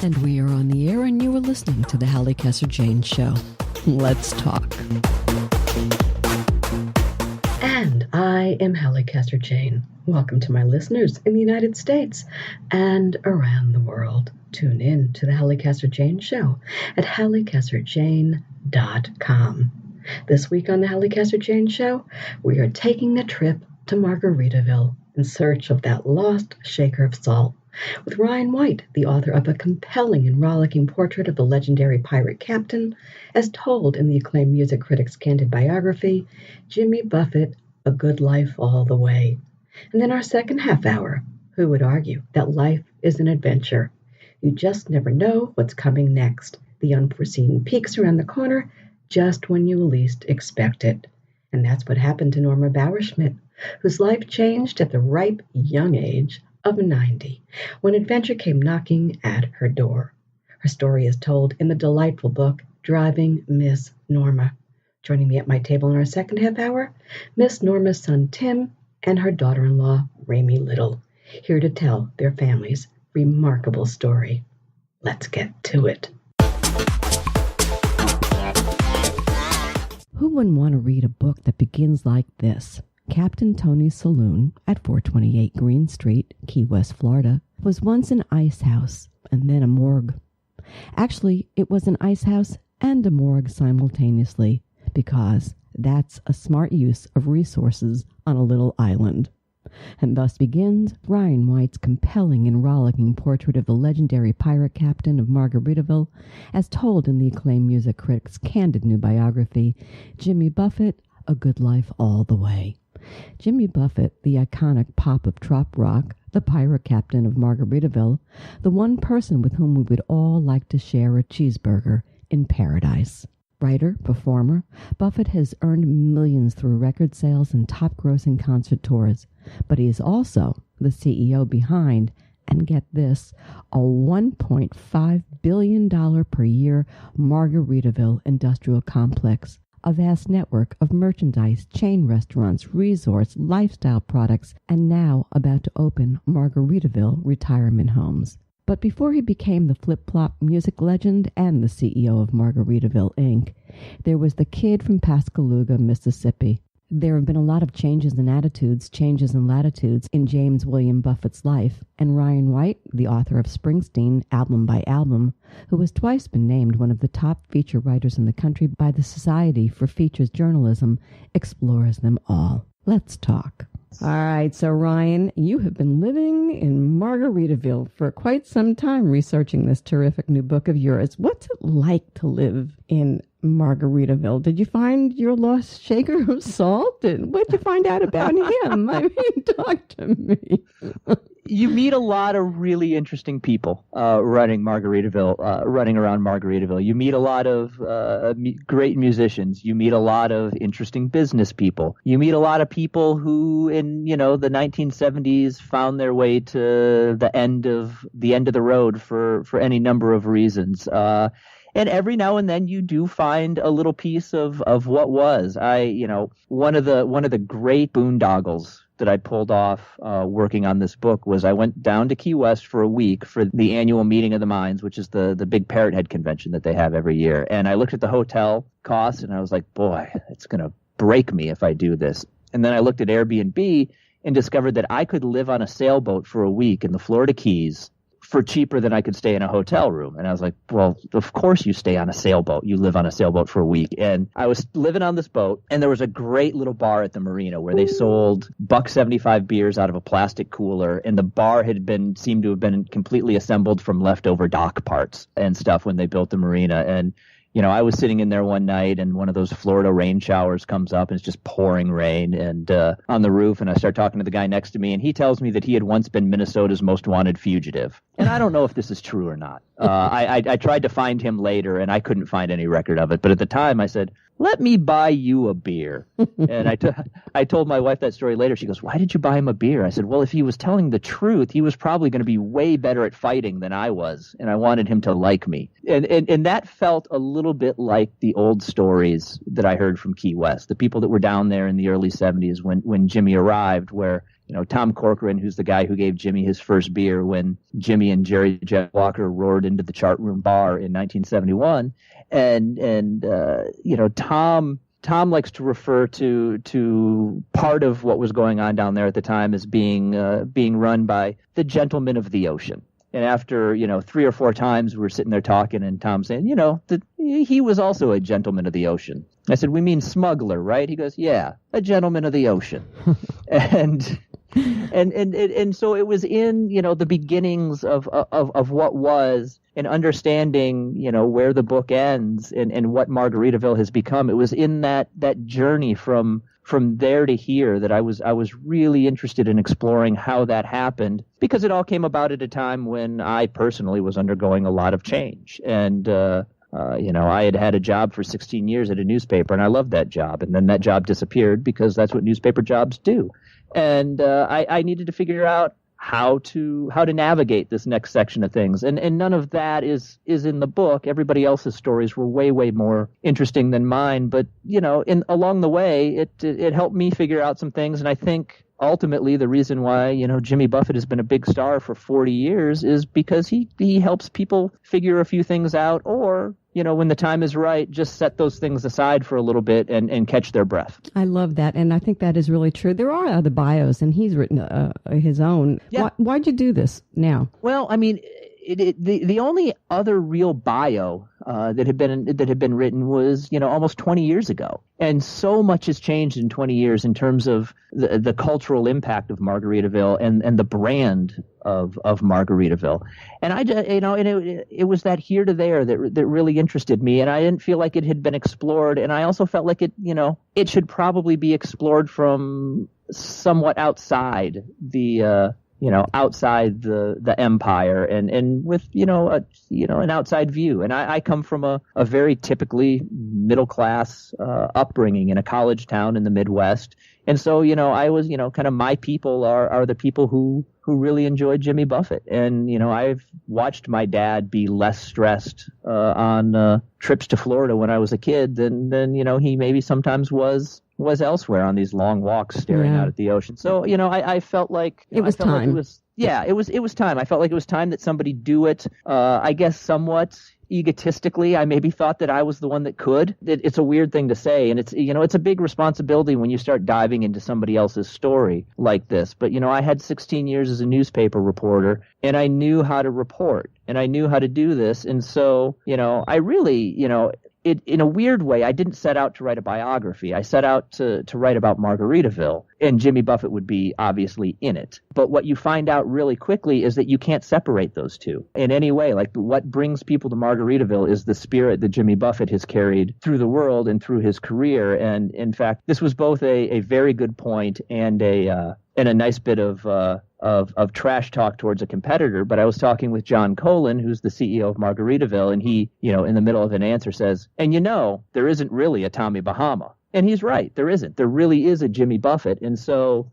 And we are on the air, and you are listening to the Halli Casser-Jayne Show. Let's talk. And I am Halli Casser-Jayne. Welcome to my listeners in the United States and around the world. Tune in to the Halli Casser-Jayne Show at hallicasserjayne.com. This week on the Halli Casser-Jayne Show, we are taking a trip to Margaritaville in search of that lost shaker of salt, with Ryan White, the author of a compelling and rollicking portrait of the legendary pirate captain, as told in the acclaimed music critic's candid biography, Jimmy Buffett, A Good Life All the Way. And then our second half hour, who would argue that life is an adventure? You just never know what's coming next. The unforeseen peaks around the corner just when you least expect it. And that's what happened to Norma Bauerschmidt, whose life changed at the ripe young age of 90, when adventure came knocking at her door. Her story is told in the delightful book, Driving Miss Norma. Joining me at my table in our second half hour, Miss Norma's son Tim and her daughter-in-law, Ramie Liddle, here to tell their family's remarkable story. Let's get to it. Who wouldn't want to read a book that begins like this? Captain Tony's Saloon at 428 Green Street, Key West, Florida, was once an ice house and then a morgue. Actually, it was an ice house and a morgue simultaneously, because that's a smart use of resources on a little island. And thus begins Ryan White's compelling and rollicking portrait of the legendary pirate captain of Margaritaville, as told in the acclaimed music critic's candid new biography, Jimmy Buffett, A Good Life All the Way. Jimmy Buffett, the iconic pop of trop rock, the pirate captain of Margaritaville, the one person with whom we would all like to share a cheeseburger in paradise. Writer, performer, Buffett has earned millions through record sales and top-grossing concert tours, but he is also the CEO behind, and get this, a $1.5 billion per year Margaritaville industrial complex, a vast network of merchandise, chain restaurants, resorts, lifestyle products, and now about to open Margaritaville retirement homes. But before he became the flip-flop music legend and the CEO of Margaritaville, Inc., there was the kid from Pascagoula, Mississippi. There have been a lot of changes in attitudes, changes in latitudes in James William Buffett's life, and Ryan White, the author of Springsteen, Album by Album, who has twice been named one of the top feature writers in the country by the Society for Features Journalism, explores them all. Let's talk. All right, so Ryan, you have been living in Margaritaville for quite some time researching this terrific new book of yours. What's it like to live in Margaritaville? Did you find your lost shaker of salt? What did you find out about him? I mean, talk to me. You meet a lot of really interesting people running around Margaritaville. You meet a lot of great musicians. You meet a lot of interesting business people. You meet a lot of people who, in the 1970s, found their way to the end of the road for any number of reasons. And every now and then you do find a little piece of what was. One of the great boondoggles that I pulled off working on this book was I went down to Key West for a week for the annual Meeting of the Minds, which is the big Parrot Head convention that they have every year. And I looked at the hotel costs and I was like, boy, it's going to break me if I do this. And then I looked at Airbnb and discovered that I could live on a sailboat for a week in the Florida Keys for cheaper than I could stay in a hotel room. And I was like, well, of course you stay on a sailboat. You live on a sailboat for a week. And I was living on this boat, and there was a great little bar at the marina where they sold $1.75 beers out of a plastic cooler. And the bar seemed to have been completely assembled from leftover dock parts and stuff when they built the marina. And I was sitting in there one night, and one of those Florida rain showers comes up, and it's just pouring rain and on the roof. And I start talking to the guy next to me, and he tells me that he had once been Minnesota's most wanted fugitive. And I don't know if this is true or not. I tried to find him later, and I couldn't find any record of it. But at the time, I said, let me buy you a beer. And I told my wife that story later. She goes, why did you buy him a beer? I said, well, if he was telling the truth, he was probably going to be way better at fighting than I was, and I wanted him to like me. And that felt a little bit like the old stories that I heard from Key West, the people that were down there in the early 70s when Jimmy arrived, where Tom Corcoran, who's the guy who gave Jimmy his first beer when Jimmy and Jerry Jeff Walker roared into the Chart Room Bar in 1971. And Tom likes to refer to part of what was going on down there at the time as being run by the gentlemen of the ocean. And after, 3 or 4 times we're sitting there talking and Tom saying, he was also a gentleman of the ocean. I said, we mean smuggler, right? He goes, yeah, a gentleman of the ocean. and so it was in, the beginnings of what was, and understanding, where the book ends and what Margaritaville has become. It was in that journey from there to here that I was really interested in exploring how that happened, because it all came about at a time when I personally was undergoing a lot of change. And, I had a job for 16 years at a newspaper, and I loved that job. And then that job disappeared because that's what newspaper jobs do. And I needed to figure out how to navigate this next section of things. And none of that is in the book. Everybody else's stories were way, way more interesting than mine. But, along the way, it helped me figure out some things. And I think ultimately the reason why, Jimmy Buffett has been a big star for 40 years is because he helps people figure a few things out, or, when the time is right, just set those things aside for a little bit and catch their breath. I love that. And I think that is really true. There are other bios, and he's written his own. Yeah. Why'd you do this now? Well, I mean, the only other real bio that had been written was almost 20 years ago, and so much has changed in 20 years in terms of the cultural impact of Margaritaville and the brand of Margaritaville. And it was that here to there that really interested me, and I didn't feel like it had been explored, and I also felt like it should probably be explored from somewhat outside the outside the empire and with, an outside view. And I come from a very typically middle class upbringing in a college town in the Midwest. And so, I was, kind of my people are the people who really enjoyed Jimmy Buffett. And, I've watched my dad be less stressed on trips to Florida when I was a kid than he maybe sometimes was elsewhere on these long walks staring out at the ocean. So, I felt like it was time. It was time. I felt like it was time that somebody do it. I guess somewhat egotistically, I maybe thought that I was the one that could. It's a weird thing to say, and it's a big responsibility when you start diving into somebody else's story like this. But I had 16 years as a newspaper reporter, and I knew how to report, and I knew how to do this, and so I really in a weird way, I didn't set out to write a biography. I set out to write about Margaritaville, and Jimmy Buffett would be obviously in it. But what you find out really quickly is that you can't separate those two in any way. Like, what brings people to Margaritaville is the spirit that Jimmy Buffett has carried through the world and through his career. And in fact, this was both a very good point and a nice bit of trash talk towards a competitor. But I was talking with John Colin, who's the CEO of Margaritaville, and he, in the middle of an answer says, and there isn't really a Tommy Bahama. And he's right. There isn't. There really is a Jimmy Buffett. And so,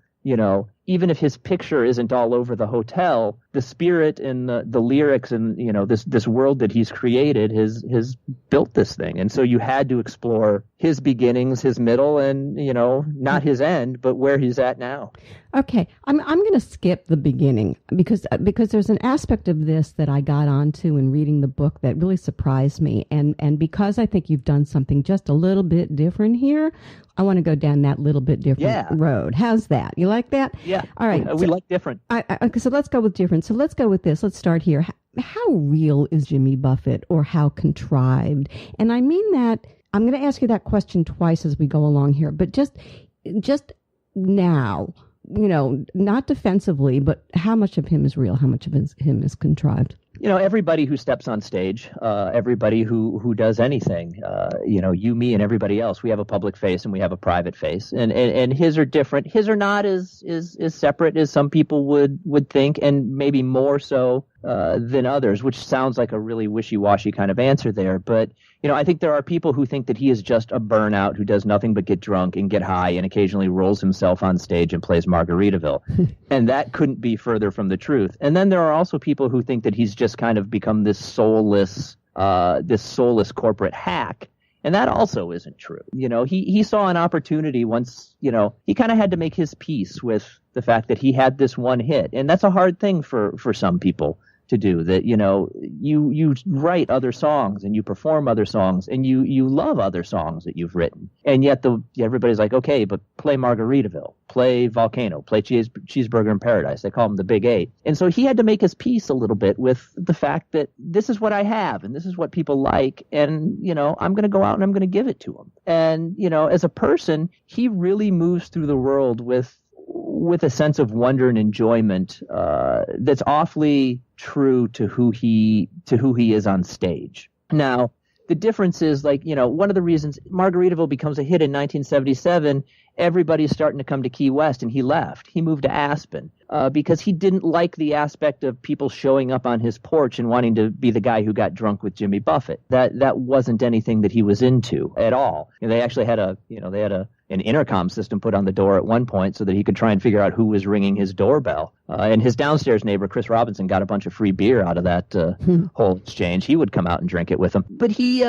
even if his picture isn't all over the hotel, the spirit and the lyrics and, this world that he's created has built this thing. And so you had to explore his beginnings, his middle, and, not his end, but where he's at now. Okay. I'm going to skip the beginning because there's an aspect of this that I got onto in reading the book that really surprised me. And because I think you've done something just a little bit different here, I want to go down that little bit different road. How's that? You like that? Yeah. All right. We like different. Okay, so let's go with different. So let's go with this. Let's start here. How real is Jimmy Buffett, or how contrived? And I mean that, I'm going to ask you that question twice as we go along here, but just now, not defensively, but how much of him is real? How much of him is contrived? Everybody who steps on stage, everybody who does anything, you, me, and everybody else, we have a public face and we have a private face, and his are different. His are not as separate as some people would think, and maybe more so than others, which sounds like a really wishy-washy kind of answer there. But, I think there are people who think that he is just a burnout who does nothing but get drunk and get high and occasionally rolls himself on stage and plays Margaritaville. And that couldn't be further from the truth. And then there are also people who think that he's just kind of become this soulless corporate hack. And that also isn't true. He saw an opportunity once, he kind of had to make his peace with the fact that he had this one hit. And that's a hard thing for some people to do, that, you write other songs and you perform other songs and you love other songs that you've written. And yet everybody's like, okay, but play Margaritaville, play Volcano, play Cheeseburger in Paradise. They call them the Big Eight. And so he had to make his peace a little bit with the fact that this is what I have and this is what people like. And, I'm going to go out and I'm going to give it to them. And, as a person, he really moves through the world with a sense of wonder and enjoyment that's awfully true to who he is on stage. Now, the difference is, one of the reasons Margaritaville becomes a hit in 1977, everybody's starting to come to Key West, and he left. He moved to Aspen because he didn't like the aspect of people showing up on his porch and wanting to be the guy who got drunk with Jimmy Buffett. That wasn't anything that he was into at all. They actually had an intercom system put on the door at one point so that he could try and figure out who was ringing his doorbell. And his downstairs neighbor, Chris Robinson, got a bunch of free beer out of that whole exchange. He would come out and drink it with him. But he,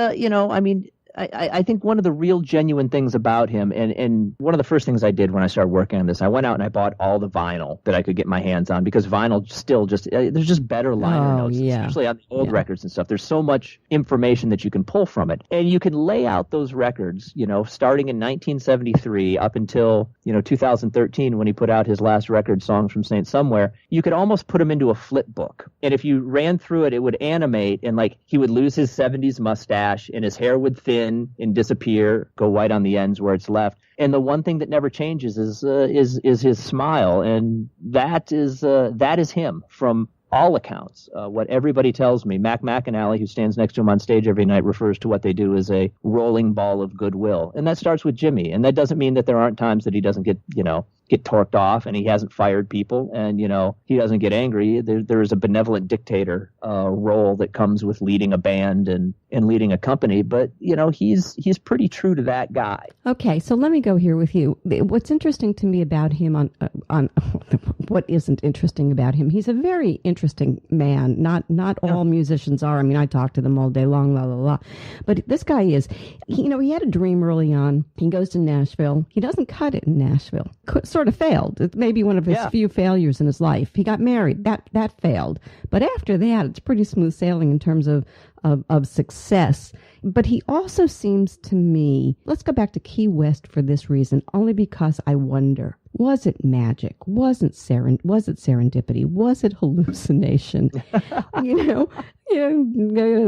I think one of the real genuine things about him, and one of the first things I did when I started working on this, I went out and I bought all the vinyl that I could get my hands on, because vinyl still there's just better liner notes, especially on the old records and stuff. There's so much information that you can pull from it. And you can lay out those records, starting in 1973 up until, 2013 when he put out his last record, Songs from Saint Somewhere. You could almost put them into a flip book. And if you ran through it, it would animate, and he would lose his 70s mustache and his hair would thin and disappear, go white on the ends where it's left. And the one thing that never changes is his smile, and that is him from all accounts. What everybody tells me, Mac McAnally, who stands next to him on stage every night, refers to what they do as a rolling ball of goodwill, and that starts with Jimmy. And that doesn't mean that there aren't times that he doesn't get torqued off, and he hasn't fired people, and he doesn't get angry. There is a benevolent dictator role that comes with leading a band and leading a company, but he's pretty true to that guy. Okay, so let me go here with you. What's interesting to me about him on what isn't interesting about him? He's a very interesting man. Not all musicians are. I mean, I talk to them all day long, la la la. But this guy is. He had a dream early on. He goes to Nashville. He doesn't cut it in Nashville. Sort of failed. It may be one of his few failures in his life. He got married. That failed. But after that, it's pretty smooth sailing in terms of success. But he also seems to me, let's go back to Key West for this reason, only because I wonder, was it magic? Was it serendipity? Was it hallucination?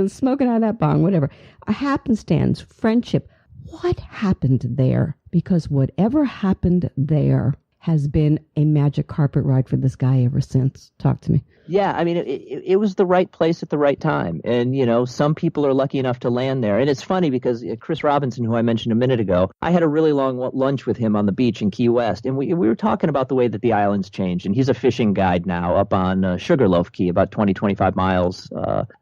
Smoking out of that bong, whatever. A happenstance, friendship. What happened there? Because whatever happened there has been a magic carpet ride for this guy ever since. Talk to me. Yeah, I mean, it was the right place at the right time. And, some people are lucky enough to land there. And it's funny because Chris Robinson, who I mentioned a minute ago, I had a really long lunch with him on the beach in Key West. And we were talking about the way that the island's changed. And he's a fishing guide now up on Sugarloaf Key, about 25 miles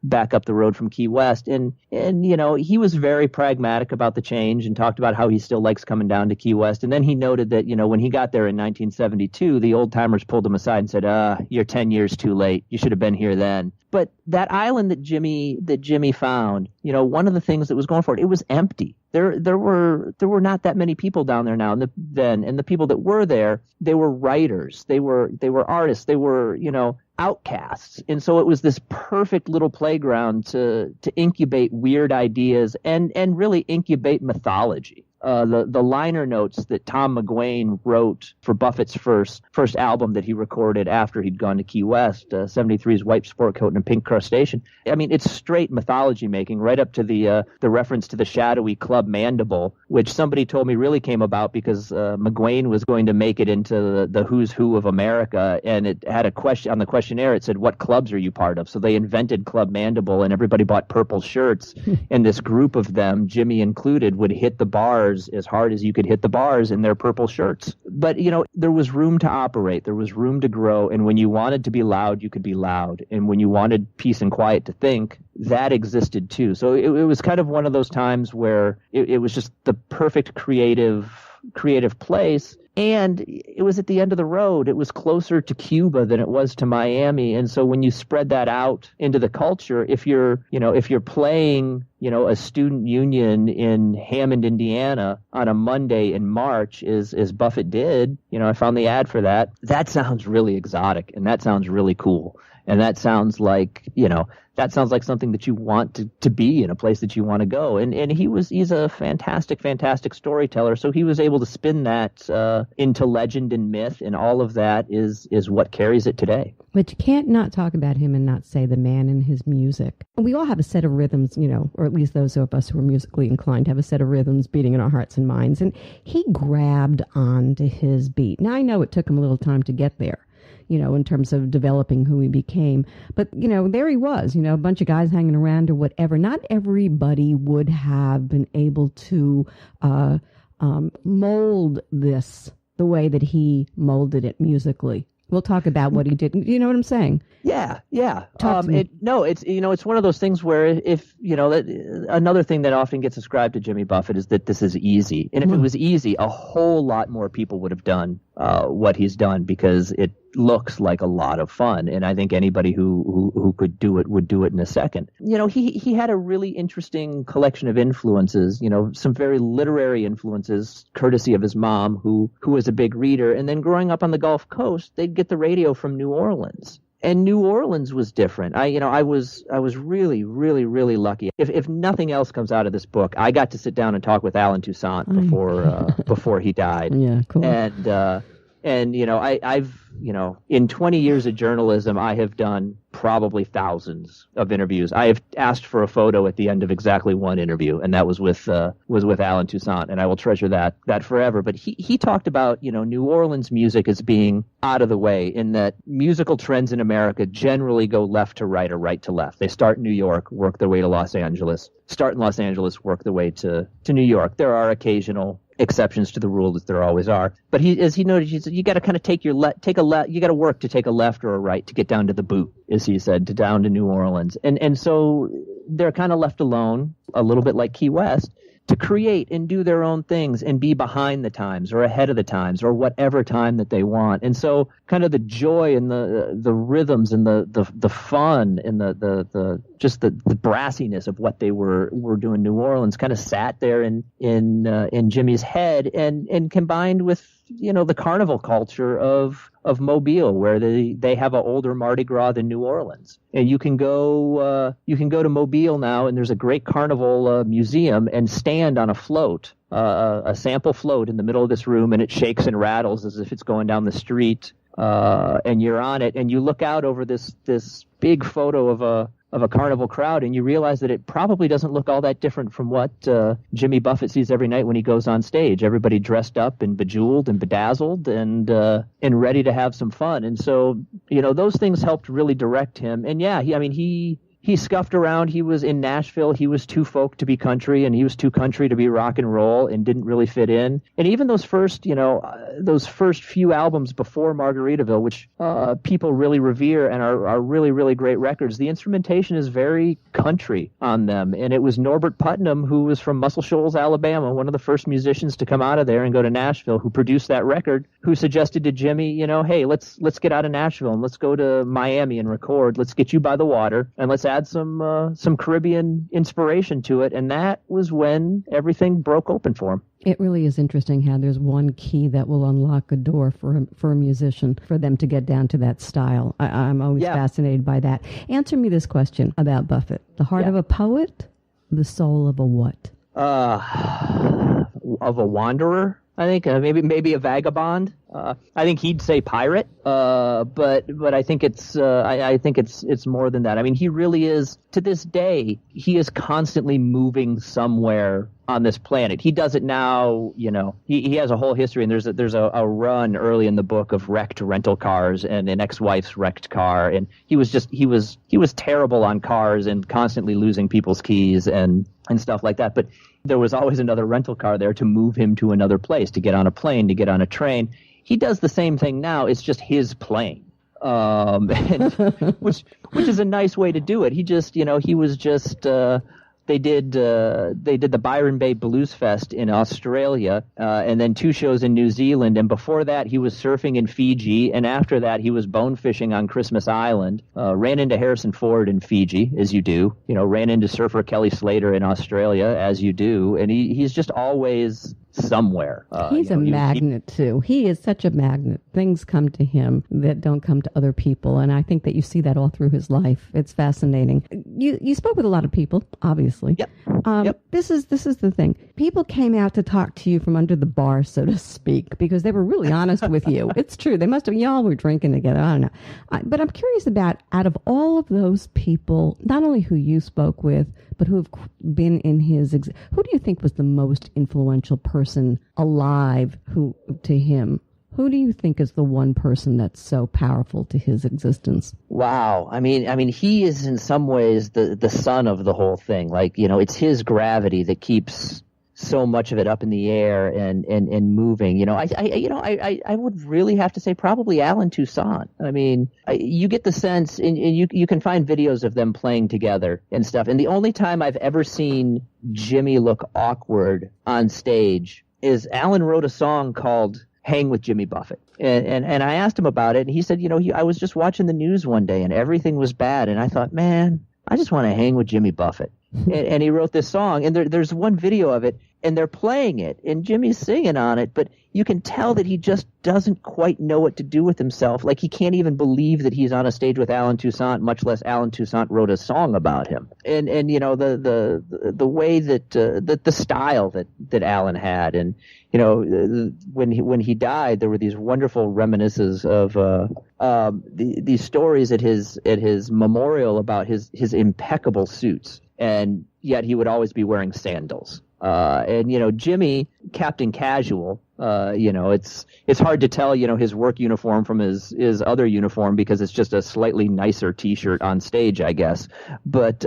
back up the road from Key West. And he was very pragmatic about the change and talked about how he still likes coming down to Key West. And then he noted that, when he got there in 1972, the old timers pulled him aside and said, you're 10 years too late. You should have been here then. But that island that Jimmy found, one of the things that was going for it was empty. There were not that many people down there now. And the people that were there, they were writers, they were artists, they were outcasts. And so it was this perfect little playground to incubate weird ideas and really incubate mythology. The liner notes that Tom McGuane wrote for Buffett's first album that he recorded after he'd gone to Key West, 73's White Sport Coat and a Pink Crustacean. I mean, it's straight mythology making, right up to the reference to the shadowy club Mandible, which somebody told me really came about because McGuane was going to make it into the who's who of America, and it had a question on the questionnaire. It said, "What clubs are you part of?" So they invented Club Mandible, and everybody bought purple shirts. And this group of them, Jimmy included, would hit the bars as hard as you could hit the bars in their purple shirts. But, there was room to operate. There was room to grow. And when you wanted to be loud, you could be loud. And when you wanted peace and quiet to think, that existed too. So it was kind of one of those times where it was just the perfect creative place. And it was at the end of the road. It was closer to Cuba than it was to Miami. And so when you spread that out into the culture, if you're playing, a student union in Hammond, Indiana on a Monday in March, as Buffett did, I found the ad for that. That sounds really exotic, and that sounds really cool. And that sounds like, something that you want to be in, a place that you want to go. And he's a fantastic, fantastic storyteller. So he was able to spin that into legend and myth, and all of that is what carries it today. But you can't not talk about him and not say the man and his music. We all have a set of rhythms, or at least those of us who are musically inclined have a set of rhythms beating in our hearts and minds. And he grabbed onto his beat. Now, I know it took him a little time to get there, in terms of developing who he became. But, there he was, a bunch of guys hanging around or whatever. Not everybody would have been able to mold this the way that he molded it musically. We'll talk about what he did. You know what I'm saying? Yeah. It's one of those things where if, another thing that often gets ascribed to Jimmy Buffett is that this is easy. And if it was easy, a whole lot more people would have done what he's done, because it looks like a lot of fun. And I think anybody who could do it would do it in a second. He had a really interesting collection of influences, some very literary influences, courtesy of his mom, who was a big reader. And then growing up on the Gulf Coast, they'd get the radio from New Orleans. And New Orleans was different. I was really, really, really lucky. If nothing else comes out of this book, I got to sit down and talk with Alan Toussaint before he died. Yeah, cool. And I've in 20 years of journalism, I have done probably thousands of interviews. I have asked for a photo at the end of exactly one interview, and that was with Alan Toussaint, and I will treasure that forever. But he talked about New Orleans music as being out of the way, in that musical trends in America generally go left to right or right to left. They start in New York, work their way to Los Angeles. Start in Los Angeles, work their way to New York. There are occasional exceptions to the rule, as there always are. But as he noted, he said, you got to kind of you got to work to take a left or a right to get down to the boot, as he said, down to New Orleans. And so they're kind of left alone, a little bit like Key West, to create and do their own things and be behind the times or ahead of the times or whatever time that they want. And so kind of the joy and the rhythms and the fun and the brassiness of what they were doing in New Orleans kind of sat there in Jimmy's head, and combined with the carnival culture of Mobile, where they have an older Mardi Gras than New Orleans. And you can go to Mobile now, and there's a great carnival museum, and stand on a float, a sample float in the middle of this room, and it shakes and rattles as if it's going down the street, and you're on it, and you look out over this big photo of a carnival crowd, and you realize that it probably doesn't look all that different from what Jimmy Buffett sees every night when he goes on stage. Everybody dressed up and bejeweled and bedazzled and ready to have some fun. And so, those things helped really direct him. And yeah, he scuffed around. He was in Nashville. He was too folk to be country, and he was too country to be rock and roll, and didn't really fit in. And even those first few albums before Margaritaville, which people really revere and are really, really great records, the instrumentation is very country on them. And it was Norbert Putnam, who was from Muscle Shoals, Alabama, one of the first musicians to come out of there and go to Nashville, who produced that record, who suggested to Jimmy, hey, let's get out of Nashville and let's go to Miami and record. Let's get you by the water, and let's add some Caribbean inspiration to it. And that was when everything broke open for him. It really is interesting how there's one key that will unlock a door for a musician, for them to get down to that style. I'm always fascinated by that. Answer me this question about Buffett. The heart of a poet, the soul of a what? Of a wanderer, I think. Maybe a vagabond. I think he'd say pirate, but I think it's more than that. I mean, he really is, to this day, he is constantly moving somewhere on this planet. He does it now, he has a whole history, and there's a run early in the book of wrecked rental cars and an ex-wife's wrecked car, and he was terrible on cars and constantly losing people's keys and stuff like that. But there was always another rental car there to move him to another place, to get on a plane, to get on a train. He does the same thing now. It's just his plane, which is a nice way to do it. He just, he was just. They did the Byron Bay Blues Fest in Australia, and then 2 shows in New Zealand. And before that, he was surfing in Fiji, and after that, he was bone fishing on Christmas Island. Ran into Harrison Ford in Fiji, as you do. Ran into surfer Kelly Slater in Australia, as you do. And he's just always somewhere. He's a magnet, too. He is such a magnet. Things come to him that don't come to other people, and I think that you see that all through his life. It's fascinating. You spoke with a lot of people, obviously. Yep. This is the thing. People came out to talk to you from under the bar, so to speak, because they were really honest with you. It's true. They must have, y'all were drinking together. I don't know. But I'm curious about, out of all of those people, not only who you spoke with, but who have been in his, who do you think was the most influential person alive to him? Who do you think is the one person that's so powerful to his existence? Wow. I mean, he is in some ways the sun of the whole thing. Like, it's his gravity that keeps so much of it up in the air and moving. I would really have to say probably Alan Toussaint. I mean, you get the sense, and you can find videos of them playing together and stuff. And the only time I've ever seen Jimmy look awkward on stage is Alan wrote a song called Hang with Jimmy Buffett. And I asked him about it, and he said, I was just watching the news one day and everything was bad. And I thought, man, I just want to hang with Jimmy Buffett. And he wrote this song, and there's one video of it, and they're playing it, and Jimmy's singing on it, but you can tell that he just doesn't quite know what to do with himself. Like, he can't even believe that he's on a stage with Alan Toussaint, much less Alan Toussaint wrote a song about him. And the way that the style that Alan had, and when he died, there were these wonderful reminiscences of these stories at his memorial about his impeccable suits, and yet he would always be wearing sandals. And Jimmy, Captain Casual, it's hard to tell, his work uniform from his other uniform because it's just a slightly nicer T-shirt on stage, I guess. But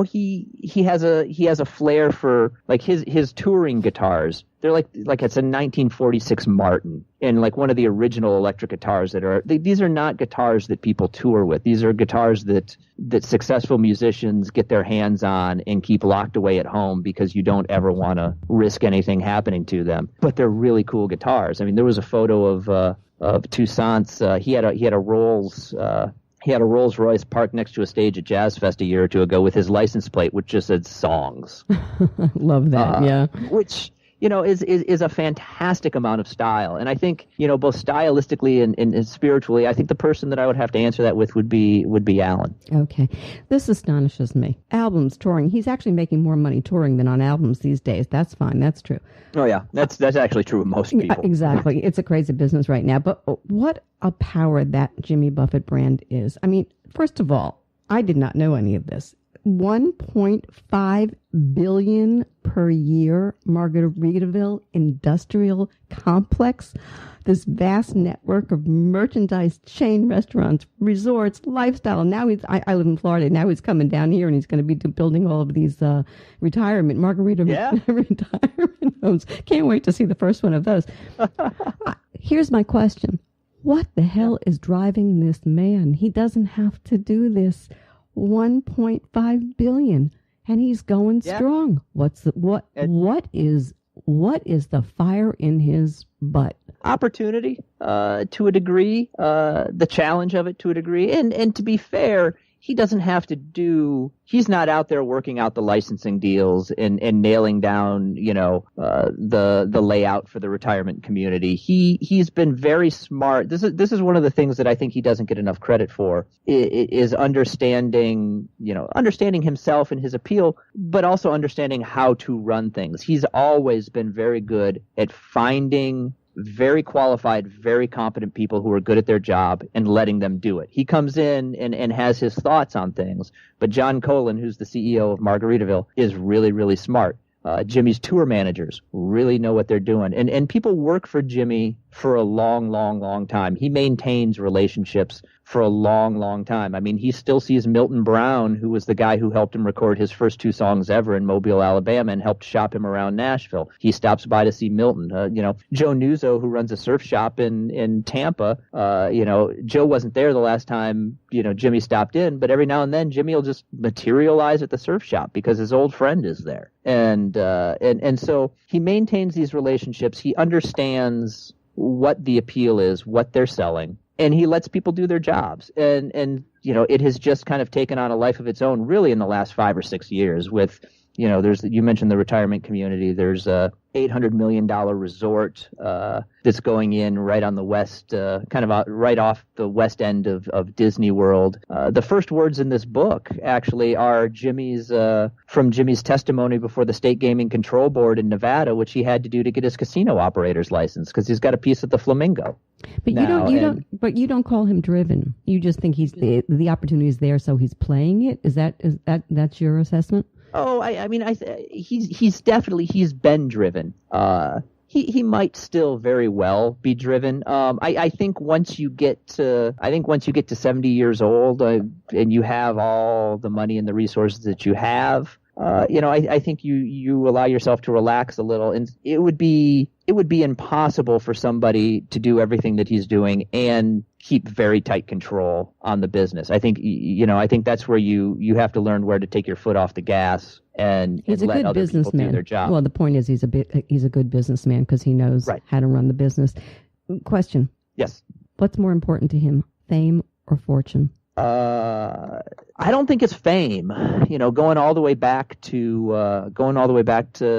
he has a flair for, like, his touring guitars. They're like it's a 1946 Martin, and like one of the original electric guitars these are not guitars that people tour with. These are guitars that successful musicians get their hands on and keep locked away at home because you don't ever want to risk anything happening to them. But they're really cool guitars. I mean, there was a photo of Toussaint's. He had a Rolls. He had a Rolls Royce parked next to a stage at Jazz Fest a year or two ago with his license plate, which just said songs. Love that, yeah. Which, is a fantastic amount of style. And I think, both stylistically and spiritually, I think the person that I would have to answer that with would be Alan. Okay. This astonishes me. Albums, touring. He's actually making more money touring than on albums these days. That's fine. That's true. Oh, yeah. That's actually true of most people. Yeah, exactly. It's a crazy business right now. But what a power that Jimmy Buffett brand is. I mean, first of all, I did not know any of this. 1.5 billion per year Margaritaville industrial complex, this vast network of merchandise chain restaurants, resorts, lifestyle. Now I live in Florida. Now he's coming down here and he's going to be building all of these retirement homes. Can't wait to see the first one of those. Here's my question. What the hell is driving this man? He doesn't have to do this. 1.5 billion, and he's going strong. What is the fire in his butt? Opportunity, to a degree, the challenge of it to a degree, and to be fair, he doesn't have to he's not out there working out the licensing deals and nailing down, the layout for the retirement community. He's been very smart. This is one of the things that I think he doesn't get enough credit for, is understanding himself and his appeal, but also understanding how to run things. He's always been very good at finding very qualified, very competent people who are good at their job and letting them do it. He comes in and has his thoughts on things, but John Colin, who's the CEO of Margaritaville, is really, really smart. Jimmy's tour managers really know what they're doing. And people work for Jimmy for a long, long, long time. He maintains relationships for a long, long time. I mean, he still sees Milton Brown, who was the guy who helped him record his first 2 songs ever in Mobile, Alabama, and helped shop him around Nashville. He stops by to see Milton. Joe Nuzzo, who runs a surf shop in Tampa, Joe wasn't there the last time, Jimmy stopped in, but every now and then Jimmy will just materialize at the surf shop because his old friend is there. And so he maintains these relationships. He understands what the appeal is, what they're selling, and he lets people do their jobs. And it has just kind of taken on a life of its own really in the last 5 or 6 years with, you mentioned the retirement community. There's a $800 million resort that's going in right on the west, right off the west end of Disney World. The first words in this book actually are from Jimmy's testimony before the State Gaming Control Board in Nevada, which he had to do to get his casino operator's license because he's got a piece of the Flamingo. But you don't call him driven. You just think the opportunity is there, so he's playing it. That's your assessment? Oh, he's been driven. He might still very well be driven. I think once you get to 70 years old and you have all the money and the resources that you have, I think you allow yourself to relax a little, and it would be impossible for somebody to do everything that he's doing and keep very tight control on the business. I think that's where you have to learn where to take your foot off the gas and let other people do their job. Well, the point is he's a good businessman because he knows how to run the business. Question. Yes. What's more important to him, fame or fortune? I don't think it's fame. Going all the way back to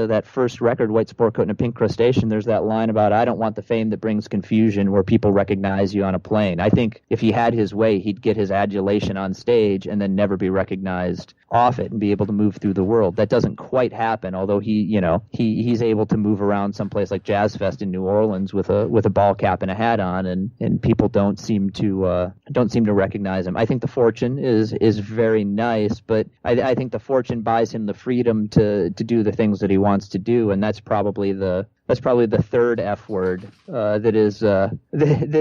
that first record, White Sport Coat and a Pink Crustacean. There's that line about I don't want the fame that brings confusion, where people recognize you on a plane. I think if he had his way, he'd get his adulation on stage and then never be recognized off it and be able to move through the world. That doesn't quite happen, although he's able to move around someplace like Jazz Fest in New Orleans with a ball cap and a hat on, and people don't seem to recognize him. I think the fortune is very nice, but I think the fortune buys him the freedom to do the things that he wants to do, and that's probably the third F word that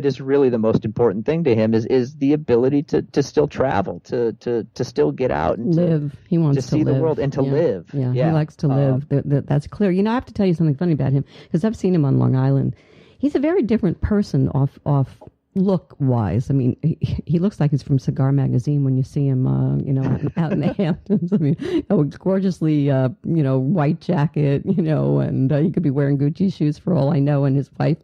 is really the most important thing to him is the ability to still travel, to still get out and live. He wants to see live. The world and to live. Yeah, he likes to live. That's clear. I have to tell you something funny about him because I've seen him on Long Island. He's a very different person off look wise. I mean, he looks like he's from Cigar Magazine when you see him, out in the Hamptons. I mean, gorgeously, white jacket, and he could be wearing Gucci shoes for all I know. And his wife,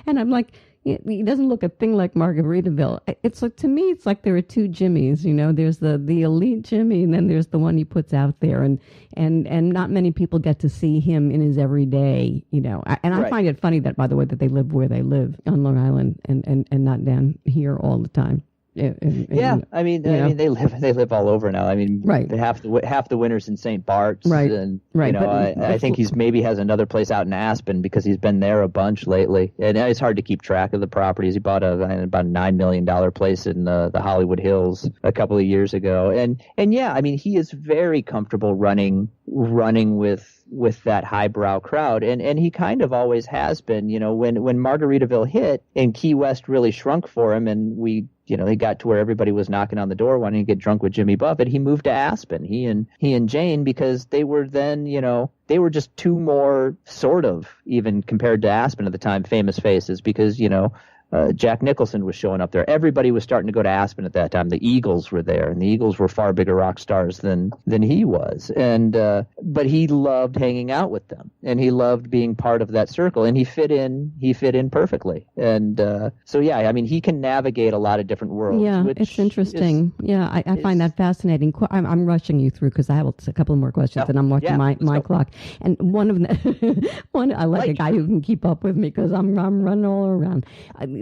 and I'm like, he doesn't look a thing like Margaritaville. It's like, to me, it's like there are two Jimmys. There's the elite Jimmy, and then there's the one he puts out there, and not many people get to see him in his everyday. I find it funny that, by the way, that they live where they live on Long Island and not down here all the time. I mean they live all over now. I mean, half the winters in St. Bart's, and I think he's maybe has another place out in Aspen because he's been there a bunch lately, and it's hard to keep track of the properties. He bought about a $9 million place in the Hollywood Hills a couple of years ago, and I mean he is very comfortable running with that highbrow crowd, and he kind of always has been. When Margaritaville hit and Key West really shrunk for him, and they got to where everybody was knocking on the door wanting to get drunk with Jimmy Buffett, he moved to Aspen. He and Jane, because they were then, they were just two more sort of, even compared to Aspen at the time, famous faces, because, Jack Nicholson was showing up there. Everybody was starting to go to Aspen at that time. The Eagles were there, and the Eagles were far bigger rock stars than he was. And but he loved hanging out with them, and he loved being part of that circle, and he fit in perfectly. And so I mean, he can navigate a lot of different worlds. Yeah, it's interesting. I find that fascinating. I'm rushing you through because I have a couple more questions, and I'm watching my clock. And one of them, I like a guy who can keep up with me because I'm running all around.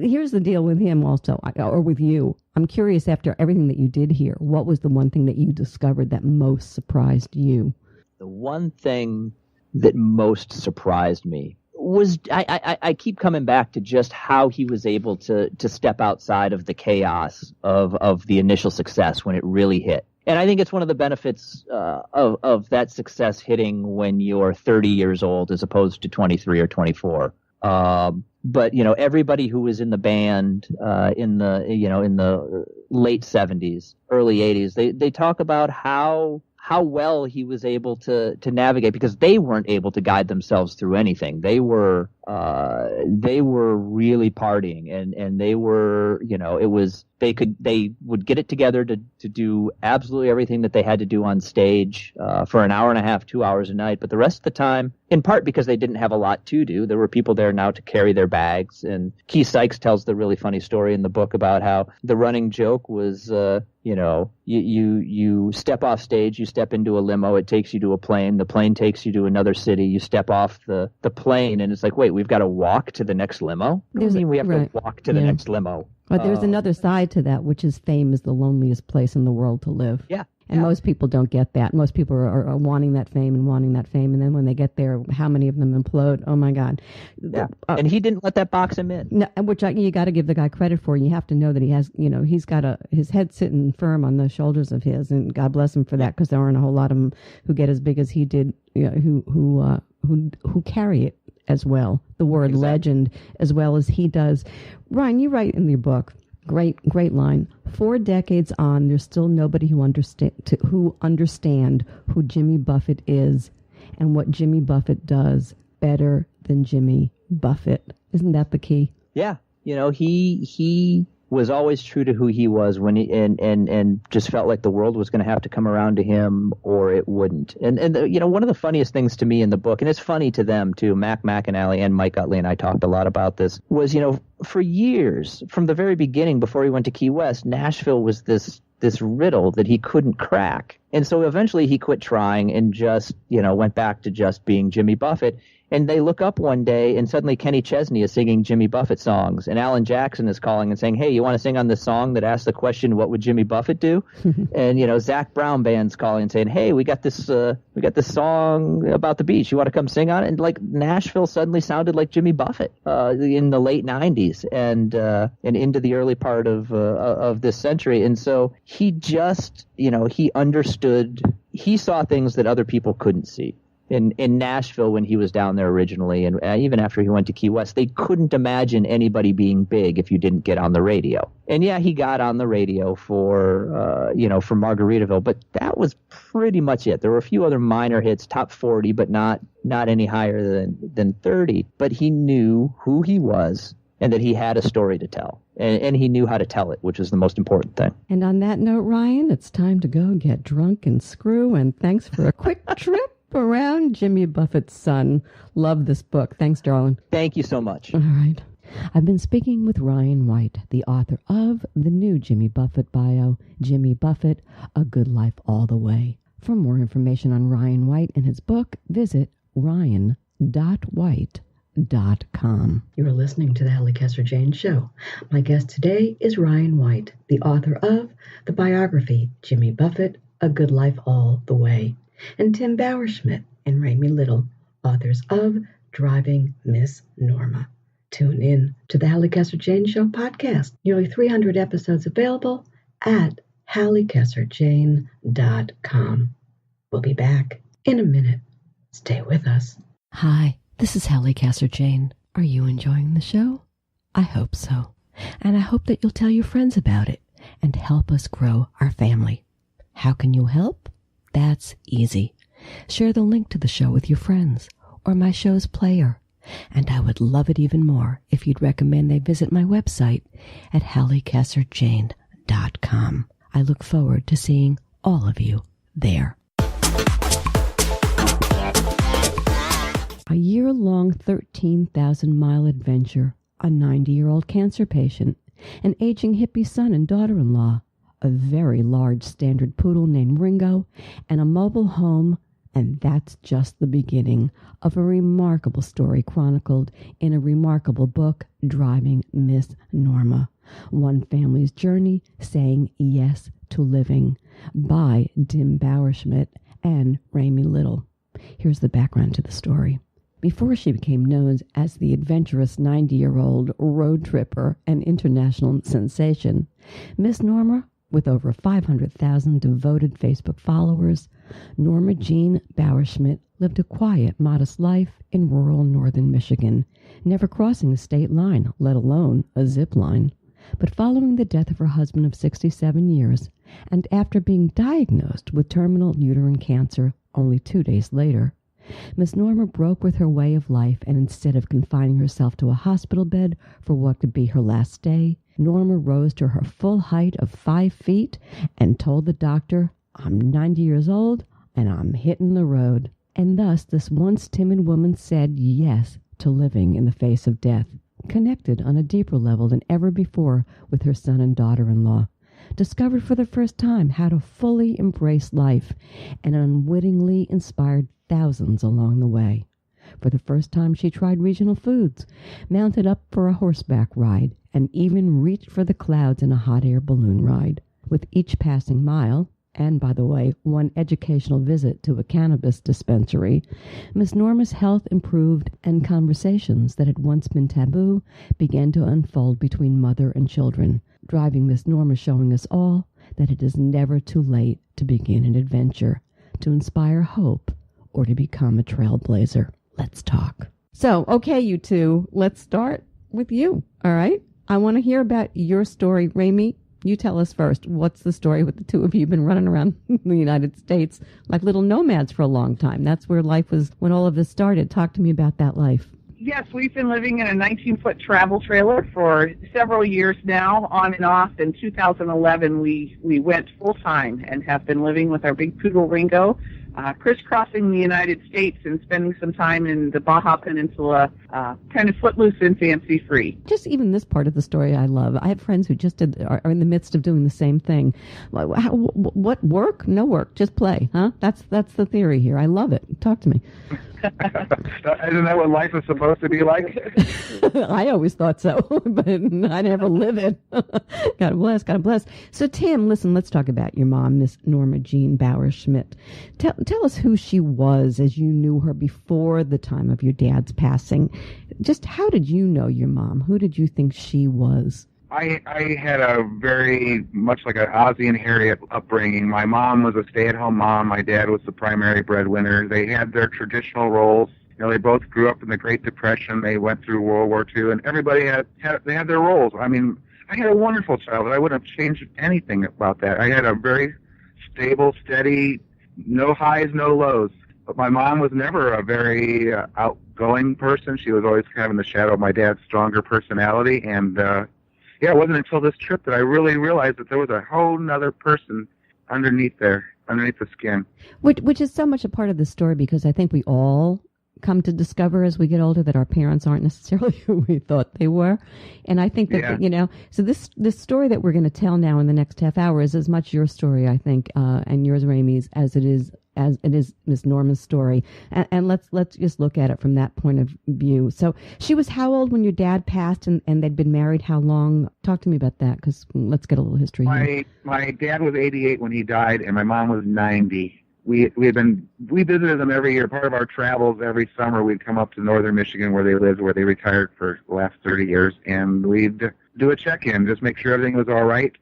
Here's the deal with him also, or with you. I'm curious, after everything that you did here, what was the one thing that you discovered that most surprised you? The one thing that most surprised me was I keep coming back to just how he was able to step outside of the chaos of the initial success when it really hit. And I think it's one of the benefits of that success hitting when you're 30 years old as opposed to 23 or 24. But everybody who was in the band in the late 70s, early 80s, they talk about how well he was able to navigate, because they weren't able to guide themselves through anything. They were really partying, and they were, they would get it together to do absolutely everything that they had to do on stage for an hour and a half, 2 hours a night. But the rest of the time, in part because they didn't have a lot to do, there were people there now to carry their bags. And Keith Sykes tells the really funny story in the book about how the running joke was, you step off stage, you step into a limo, it takes you to a plane, the plane takes you to another city, you step off the plane, and it's like, wait, we've got to walk to the next limo? What do you mean we have to walk to the next limo? But there's another side to that, which is fame is the loneliest place in the world to live. Yeah. And most people don't get that. Most people are wanting that fame and wanting that fame. And then when they get there, how many of them implode? Oh, my God. Yeah. And he didn't let that box him in. No, which you got to give the guy credit for. You have to know that he has, he's got his head sitting firm on the shoulders of his. And God bless him for that, because there aren't a whole lot of them who get as big as he did, who carry it as well. The word legend as well as he does. Ryan, you write in your book, Great line. 4 decades on, there's still nobody who understand who Jimmy Buffett is and what Jimmy Buffett does better than Jimmy Buffett. Isn't that the key? Yeah. He was always true to who he was when he and just felt like the world was going to have to come around to him or it wouldn't. And one of the funniest things to me in the book, and it's funny to them too, Mac McAnally and Mike Utley and I talked a lot about this, was, for years, from the very beginning, before he went to Key West, Nashville was this riddle that he couldn't crack. And so eventually he quit trying and just, went back to just being Jimmy Buffett. And they look up one day and suddenly Kenny Chesney is singing Jimmy Buffett songs. And Alan Jackson is calling and saying, hey, you want to sing on this song that asks the question, what would Jimmy Buffett do? And, Zach Brown Band's calling and saying, hey, we got this song about the beach. You want to come sing on it? And like Nashville suddenly sounded like Jimmy Buffett in the late 90s and into the early part of this century. And so he just, he understood, he saw things that other people couldn't see. In Nashville, when he was down there originally, and even after he went to Key West, they couldn't imagine anybody being big if you didn't get on the radio. And yeah, he got on the radio for Margaritaville, but that was pretty much it. There were a few other minor hits, top 40, but not any higher than 30. But he knew who he was and that he had a story to tell. And he knew how to tell it, which is the most important thing. And on that note, Ryan, it's time to go get drunk and screw. And thanks for a quick trip around Jimmy Buffett's son. Love this book. Thanks, darling. Thank you so much. All right. I've been speaking with Ryan White, the author of the new Jimmy Buffett bio, Jimmy Buffett, A Good Life All the Way. For more information on Ryan White and his book, visit ryan.white.com. You are listening to the Halli Casser-Jayne Show. My guest today is Ryan White, the author of the biography, Jimmy Buffett, A Good Life All the Way, and Tim Bauerschmidt and Ramie Liddle, authors of Driving Miss Norma. Tune in to the Halli Casser-Jayne Show podcast. Nearly 300 episodes available at hallicasserjayne.com. We'll be back in a minute. Stay with us. Hi, this is Halli Casser-Jayne. Are you enjoying the show? I hope so. And I hope that you'll tell your friends about it and help us grow our family. How can you help? That's easy. Share the link to the show with your friends or my show's player. And I would love it even more if you'd recommend they visit my website at hallicasserjayne.com. I look forward to seeing all of you there. A year-long 13,000-mile adventure, a 90-year-old cancer patient, an aging hippie son and daughter-in-law, a very large standard poodle named Ringo, and a mobile home, and that's just the beginning of a remarkable story chronicled in a remarkable book, Driving Miss Norma, One Family's Journey Saying Yes to Living, by Tim Bauerschmidt and Ramie Liddle. Here's the background to the story. Before she became known as the adventurous 90-year-old road tripper and international sensation, Miss Norma With over 500,000 devoted Facebook followers, Norma Jean Bauerschmidt lived a quiet, modest life in rural northern Michigan, never crossing a state line, let alone a zip line. But following the death of her husband of 67 years, and after being diagnosed with terminal uterine cancer only 2 days later, Miss Norma broke with her way of life, and instead of confining herself to a hospital bed for what could be her last day, Norma rose to her full height of 5 feet and told the doctor, "I'm 90 years old and I'm hitting the road." And thus this once timid woman said yes to living in the face of death, connected on a deeper level than ever before with her son and daughter-in-law, discovered for the first time how to fully embrace life, and unwittingly inspired thousands along the way. For the first time, she tried regional foods, mounted up for a horseback ride, and even reached for the clouds in a hot air balloon ride. With each passing mile, and by the way, one educational visit to a cannabis dispensary, Miss Norma's health improved, and conversations that had once been taboo began to unfold between mother and children, driving Miss Norma showing us all that it is never too late to begin an adventure, to inspire hope, or to become a trailblazer. Let's talk. So, okay, you two, let's start with you, all right? I want to hear about your story. Ramie, you tell us first. What's the story with the two of you? Been running around the United States like little nomads for a long time. That's where life was when all of this started. Talk to me about that life. Yes, we've been living in a 19-foot travel trailer for several years now, on and off. In 2011, we went full-time and have been living with our big poodle Ringo, crisscrossing the United States and spending some time in the Baja Peninsula, kind of footloose and fancy-free. Just even this part of the story I love. I have friends who just are in the midst of doing the same thing. What work? No work, just play, huh? That's the theory here. I love it. Talk to me. Isn't that what life is supposed to be like? I always thought so, but I never live it. God bless, God bless. So, Tim, listen, let's talk about your mom, Miss Norma Jean Bauerschmidt. Tell us who she was as you knew her before the time of your dad's passing. Just how did you know your mom? Who did you think she was? I had a very much like an Ozzie and Harriet upbringing. My mom was a stay-at-home mom. My dad was the primary breadwinner. They had their traditional roles. You know, they both grew up in the Great Depression. They went through World War II, and everybody had their roles. I mean, I had a wonderful childhood. I wouldn't have changed anything about that. I had a very stable, steady, no highs, no lows. But my mom was never a very outgoing person. She was always kind of in the shadow of my dad's stronger personality, and yeah, it wasn't until this trip that I really realized that there was a whole nother person underneath the skin. Which is so much a part of the story, because I think we all come to discover as we get older that our parents aren't necessarily who we thought they were. And I think that, you know, so this story that we're going to tell now in the next half hour is as much your story, I think, and yours, Ramie's, as it is Miss Norma's story. And let's just look at it from that point of view. So she was how old when your dad passed, and they'd been married how long? Talk to me about that, because let's get a little history here. My dad was 88 when he died, and my mom was 90. We visited them every year. Part of our travels every summer, we'd come up to northern Michigan where they lived, where they retired for the last 30 years, and we'd do a check-in, just make sure everything was all right,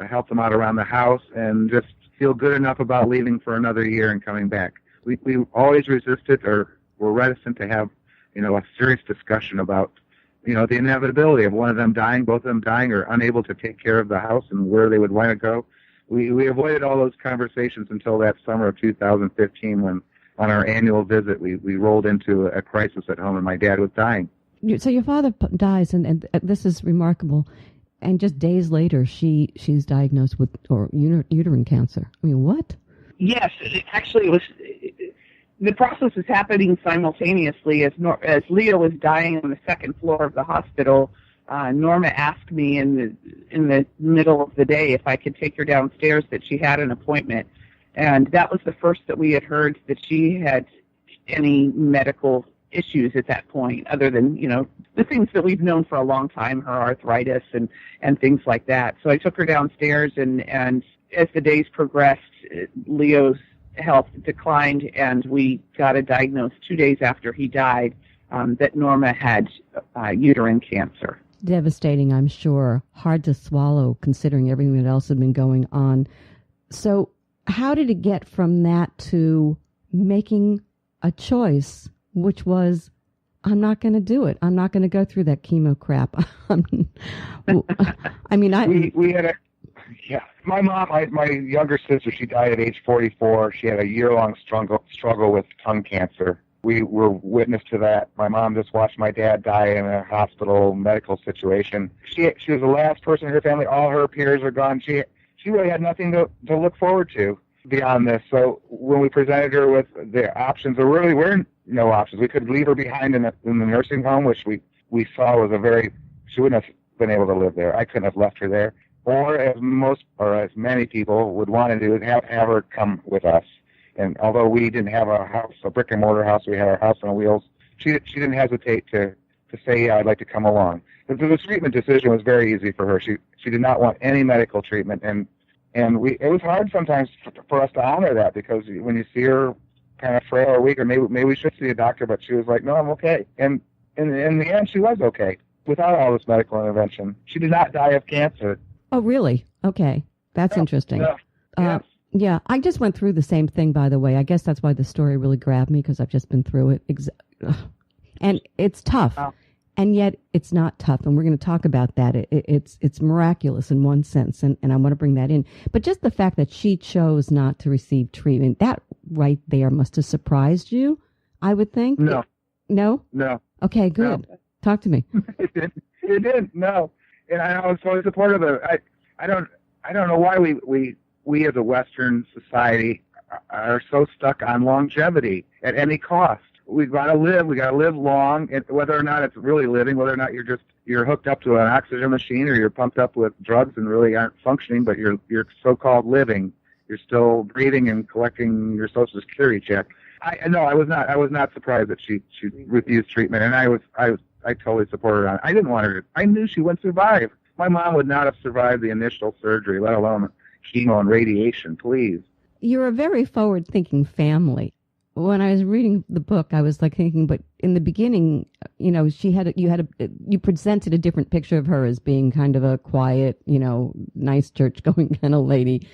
help them out around the house, and just feel good enough about leaving for another year and coming back. We always resisted or were reticent to have, you know, a serious discussion about, you know, the inevitability of one of them dying, both of them dying, or unable to take care of the house and where they would want to go. We avoided all those conversations until that summer of 2015 when, on our annual visit, we rolled into a crisis at home and my dad was dying. So your father dies, and this is remarkable. And just days later, she's diagnosed with uterine cancer. I mean, what? Yes, actually, it was. The process was happening simultaneously as Leo was dying on the second floor of the hospital. Norma asked me in the middle of the day if I could take her downstairs, that she had an appointment, and that was the first that we had heard that she had any medical issues at that point, other than, you know, the things that we've known for a long time, her arthritis and things like that. So I took her downstairs, and as the days progressed, Leo's health declined, and we got a diagnosis 2 days after he died that Norma had uterine cancer. Devastating, I'm sure. Hard to swallow considering everything that else had been going on. So how did it get from that to making a choice, which was, I'm not going to do it. I'm not going to go through that chemo crap. We had my mom, my younger sister, she died at age 44. She had a year-long struggle with tongue cancer. We were witness to that. My mom just watched my dad die in a hospital medical situation. She was the last person in her family. All her peers are gone. She really had nothing to look forward to beyond this. So when we presented her with the options, there really were no options. We could leave her behind in the nursing home, which we saw was she wouldn't have been able to live there. I couldn't have left her there. Or as many people would want to do, is have her come with us. And although we didn't have a brick and mortar house, we had our house on wheels. She didn't hesitate to say, yeah, I'd like to come along. The treatment decision was very easy for her. She did not want any medical treatment, and it was hard sometimes for us to honor that, because when you see her kind of frail or weak, or maybe we should see a doctor, but she was like, no, I'm okay. And in the end, she was okay without all this medical intervention. She did not die of cancer. Oh, really? Okay. That's interesting. Yeah. Yeah, I just went through the same thing, by the way. I guess that's why the story really grabbed me, because I've just been through it. And it's tough. Oh. And yet it's not tough. And we're going to talk about that. It's miraculous in one sense. And I want to bring that in. But just the fact that she chose not to receive treatment, that right there must have surprised you, I would think. No. No? No. Okay, good. No. Talk to me. It didn't. No. And I was so supportive of it. I don't know why we as a Western society are so stuck on longevity at any cost. We've got to live long, and whether or not it's really living, whether or not you're hooked up to an oxygen machine, or you're pumped up with drugs and really aren't functioning, but you're so-called living. You're still breathing and collecting your Social Security check. I was not surprised that she refused treatment, and I totally supported her on it. I didn't want her to. I knew she wouldn't survive. My mom would not have survived the initial surgery, let alone chemo and radiation, please. You're a very forward-thinking family. When I was reading the book, I was like thinking, but in the beginning, you presented a different picture of her as being kind of a quiet, nice church-going kind of lady.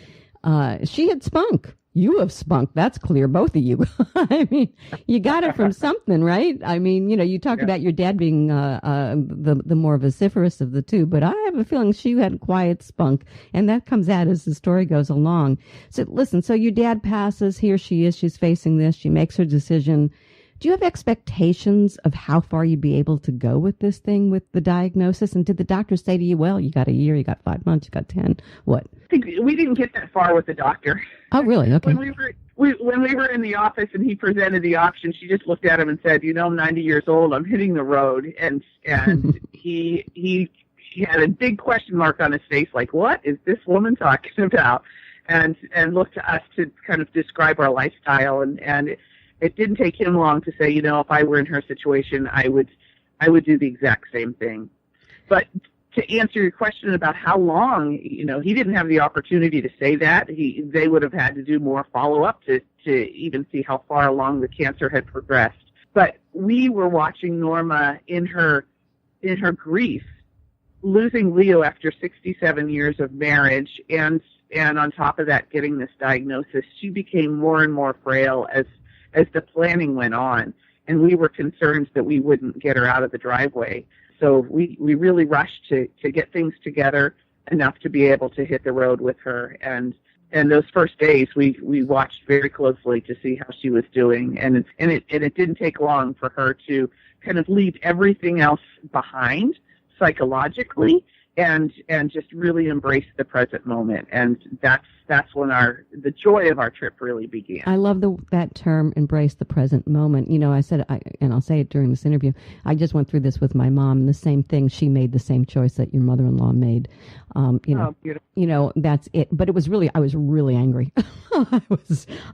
She had spunk. You have spunk. That's clear, both of you. I mean, you got it from something, right? I mean, you talk about your dad being the more vociferous of the two, but I have a feeling she had quiet spunk, and that comes out as the story goes along. So listen, so your dad passes, here she is, she's facing this, she makes her decision. Do you have expectations of how far you'd be able to go with this thing, with the diagnosis? And did the doctor say to you, well, you got a year, you got 5 months, you got 10, what? We didn't get that far with the doctor. Oh, really? Okay. When we were in the office and he presented the option, she just looked at him and said, I'm 90 years old, I'm hitting the road. And he had a big question mark on his face, like, what is this woman talking about? And looked to us to kind of describe our lifestyle. And it didn't take him long to say, if I were in her situation, I would do the exact same thing. But to answer your question about how long, he didn't have the opportunity to say that. They would have had to do more follow-up to even see how far along the cancer had progressed. But we were watching Norma in her grief, losing Leo after 67 years of marriage, and on top of that, getting this diagnosis. She became more and more frail as the planning went on, and we were concerned that we wouldn't get her out of the driveway. So we really rushed to get things together enough to be able to hit the road with her. And those first days, we watched very closely to see how she was doing. And it didn't take long for her to kind of leave everything else behind psychologically and just really embrace the present moment. And that's when the joy of our trip really began. I love that term, embrace the present moment. I said, and I'll say it during this interview, I just went through this with my mom, and the same thing. She made the same choice that your mother-in-law made. Beautiful. That's it. But I was really angry. I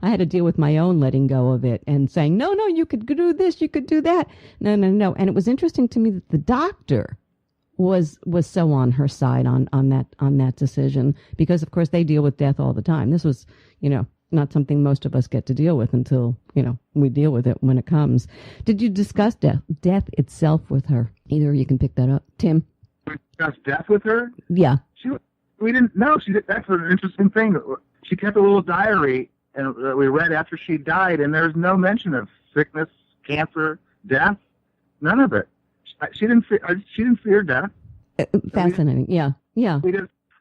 had to deal with my own letting go of it and saying, no, you could do this, you could do that. No. And it was interesting to me that the doctor was so on her side on that decision, because of course they deal with death all the time. This was, not something most of us get to deal with until, we deal with it when it comes. Did you discuss death itself with her? Either of you can pick that up. Tim? discuss death with her? Yeah. We didn't know. That's an interesting thing. She kept a little diary, and we read after she died, and there's no mention of sickness, cancer, death, none of it. She didn't fear death. Fascinating. Yeah.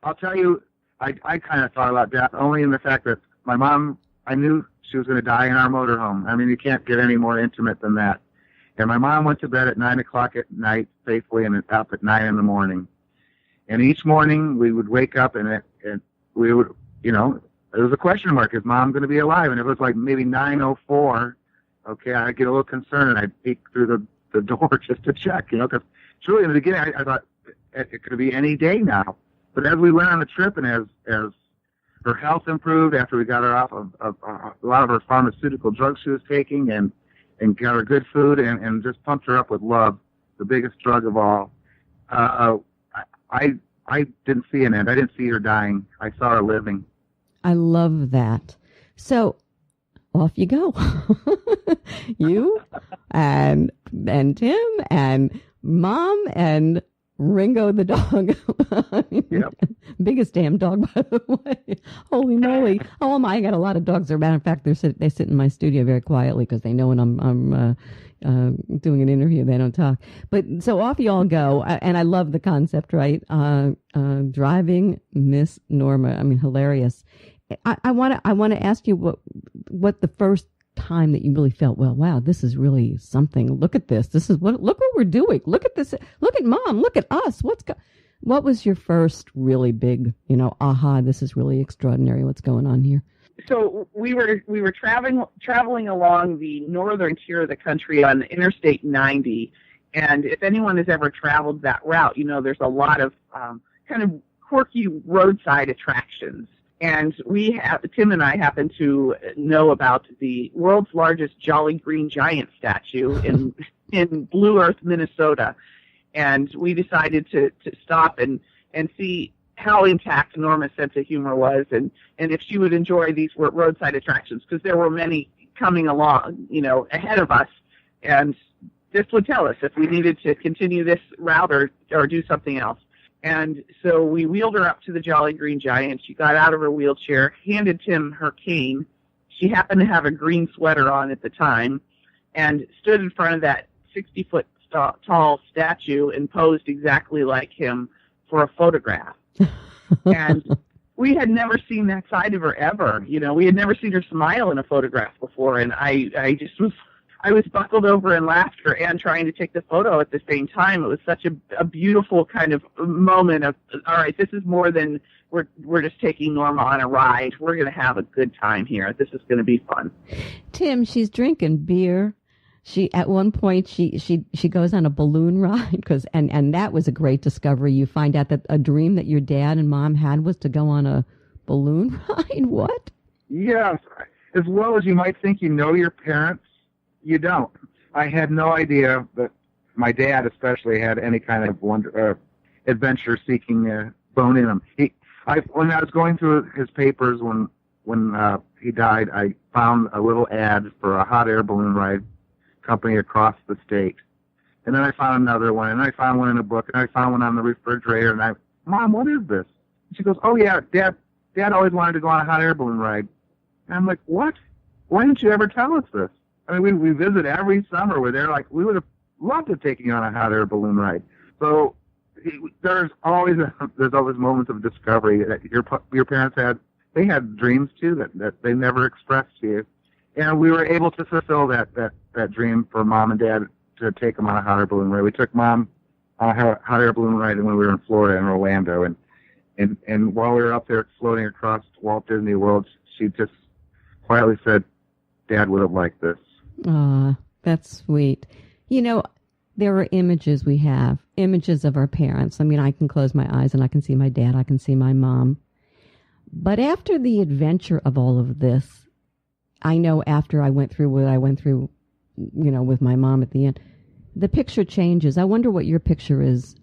I'll tell you, I kind of thought about death only in the fact that my mom, I knew she was going to die in our motorhome. I mean, you can't get any more intimate than that. And my mom went to bed at 9 o'clock at night faithfully and up at 9 in the morning. And each morning we would wake up and we would, it was a question mark. Is Mom going to be alive? And it was like maybe 9:04. Okay, I'd get a little concerned and I'd peek through the door just to check, because truly in the beginning I thought it could be any day now. But as we went on the trip and as her health improved after we got her off of a lot of her pharmaceutical drugs she was taking and got her good food and just pumped her up with love, the biggest drug of all, I didn't see an end. I didn't see her dying. I saw her living. I love that. So off you go. You and Tim and Mom and Ringo the dog. Yep. Biggest damn dog, by the way. Holy moly. Oh my, I got a lot of dogs. As a matter of fact, they sit in my studio very quietly because they know when I'm doing an interview, they don't talk. But so off you all go. And I love the concept, right? Driving Miss Norma. I mean, hilarious. I want to ask you what the first time that you really felt, well, wow, this is really something. Look at this. Look what we're doing. Look at this. Look at Mom. Look at us. What was your first really big, aha, this is really extraordinary. What's going on here? So we were traveling along the northern tier of the country on Interstate 90. And if anyone has ever traveled that route, there's a lot of kind of quirky roadside attractions. And Tim and I happen to know about the world's largest Jolly Green Giant statue in Blue Earth, Minnesota. And we decided to stop and see how intact Norma's sense of humor was and if she would enjoy these roadside attractions, because there were many coming along, ahead of us. And this would tell us if we needed to continue this route or do something else. And so we wheeled her up to the Jolly Green Giant. She got out of her wheelchair, handed Tim her cane. She happened to have a green sweater on at the time and stood in front of that 60-foot tall statue and posed exactly like him for a photograph. And we had never seen that side of her ever. We had never seen her smile in a photograph before. And I was buckled over in laughter and trying to take the photo at the same time. It was such a beautiful kind of moment of, all right, this is more than we're just taking Norma on a ride. We're going to have a good time here. This is going to be fun. Tim, she's drinking beer. At one point she goes on a balloon ride and that was a great discovery. You find out that a dream that your dad and Mom had was to go on a balloon ride. What? Yes. As well as you might think your parents, you don't. I had no idea that my dad especially had any kind of adventure-seeking bone in him. When I was going through his papers when he died, I found a little ad for a hot air balloon ride company across the state. And then I found another one, and I found one in a book, and I found one on the refrigerator, and Mom, what is this? And she goes, oh yeah, Dad always wanted to go on a hot air balloon ride. And I'm like, what? Why didn't you ever tell us this? I mean, we visit every summer. We're there, like, we would have loved to take you on a hot air balloon ride. So there's always moments of discovery that your parents had. They had dreams too that they never expressed to you, and we were able to fulfill that dream for Mom and Dad to take them on a hot air balloon ride. We took Mom on a hot air balloon ride when we were in Florida in Orlando, and while we were up there floating across Walt Disney World, she just quietly said, "Dad would have liked this." Ah, that's sweet. There are images we have, images of our parents. I mean, I can close my eyes and I can see my dad, I can see my mom. But after the adventure of all of this, I know after I went through what I went through, with my mom at the end, the picture changes. I wonder what your picture is,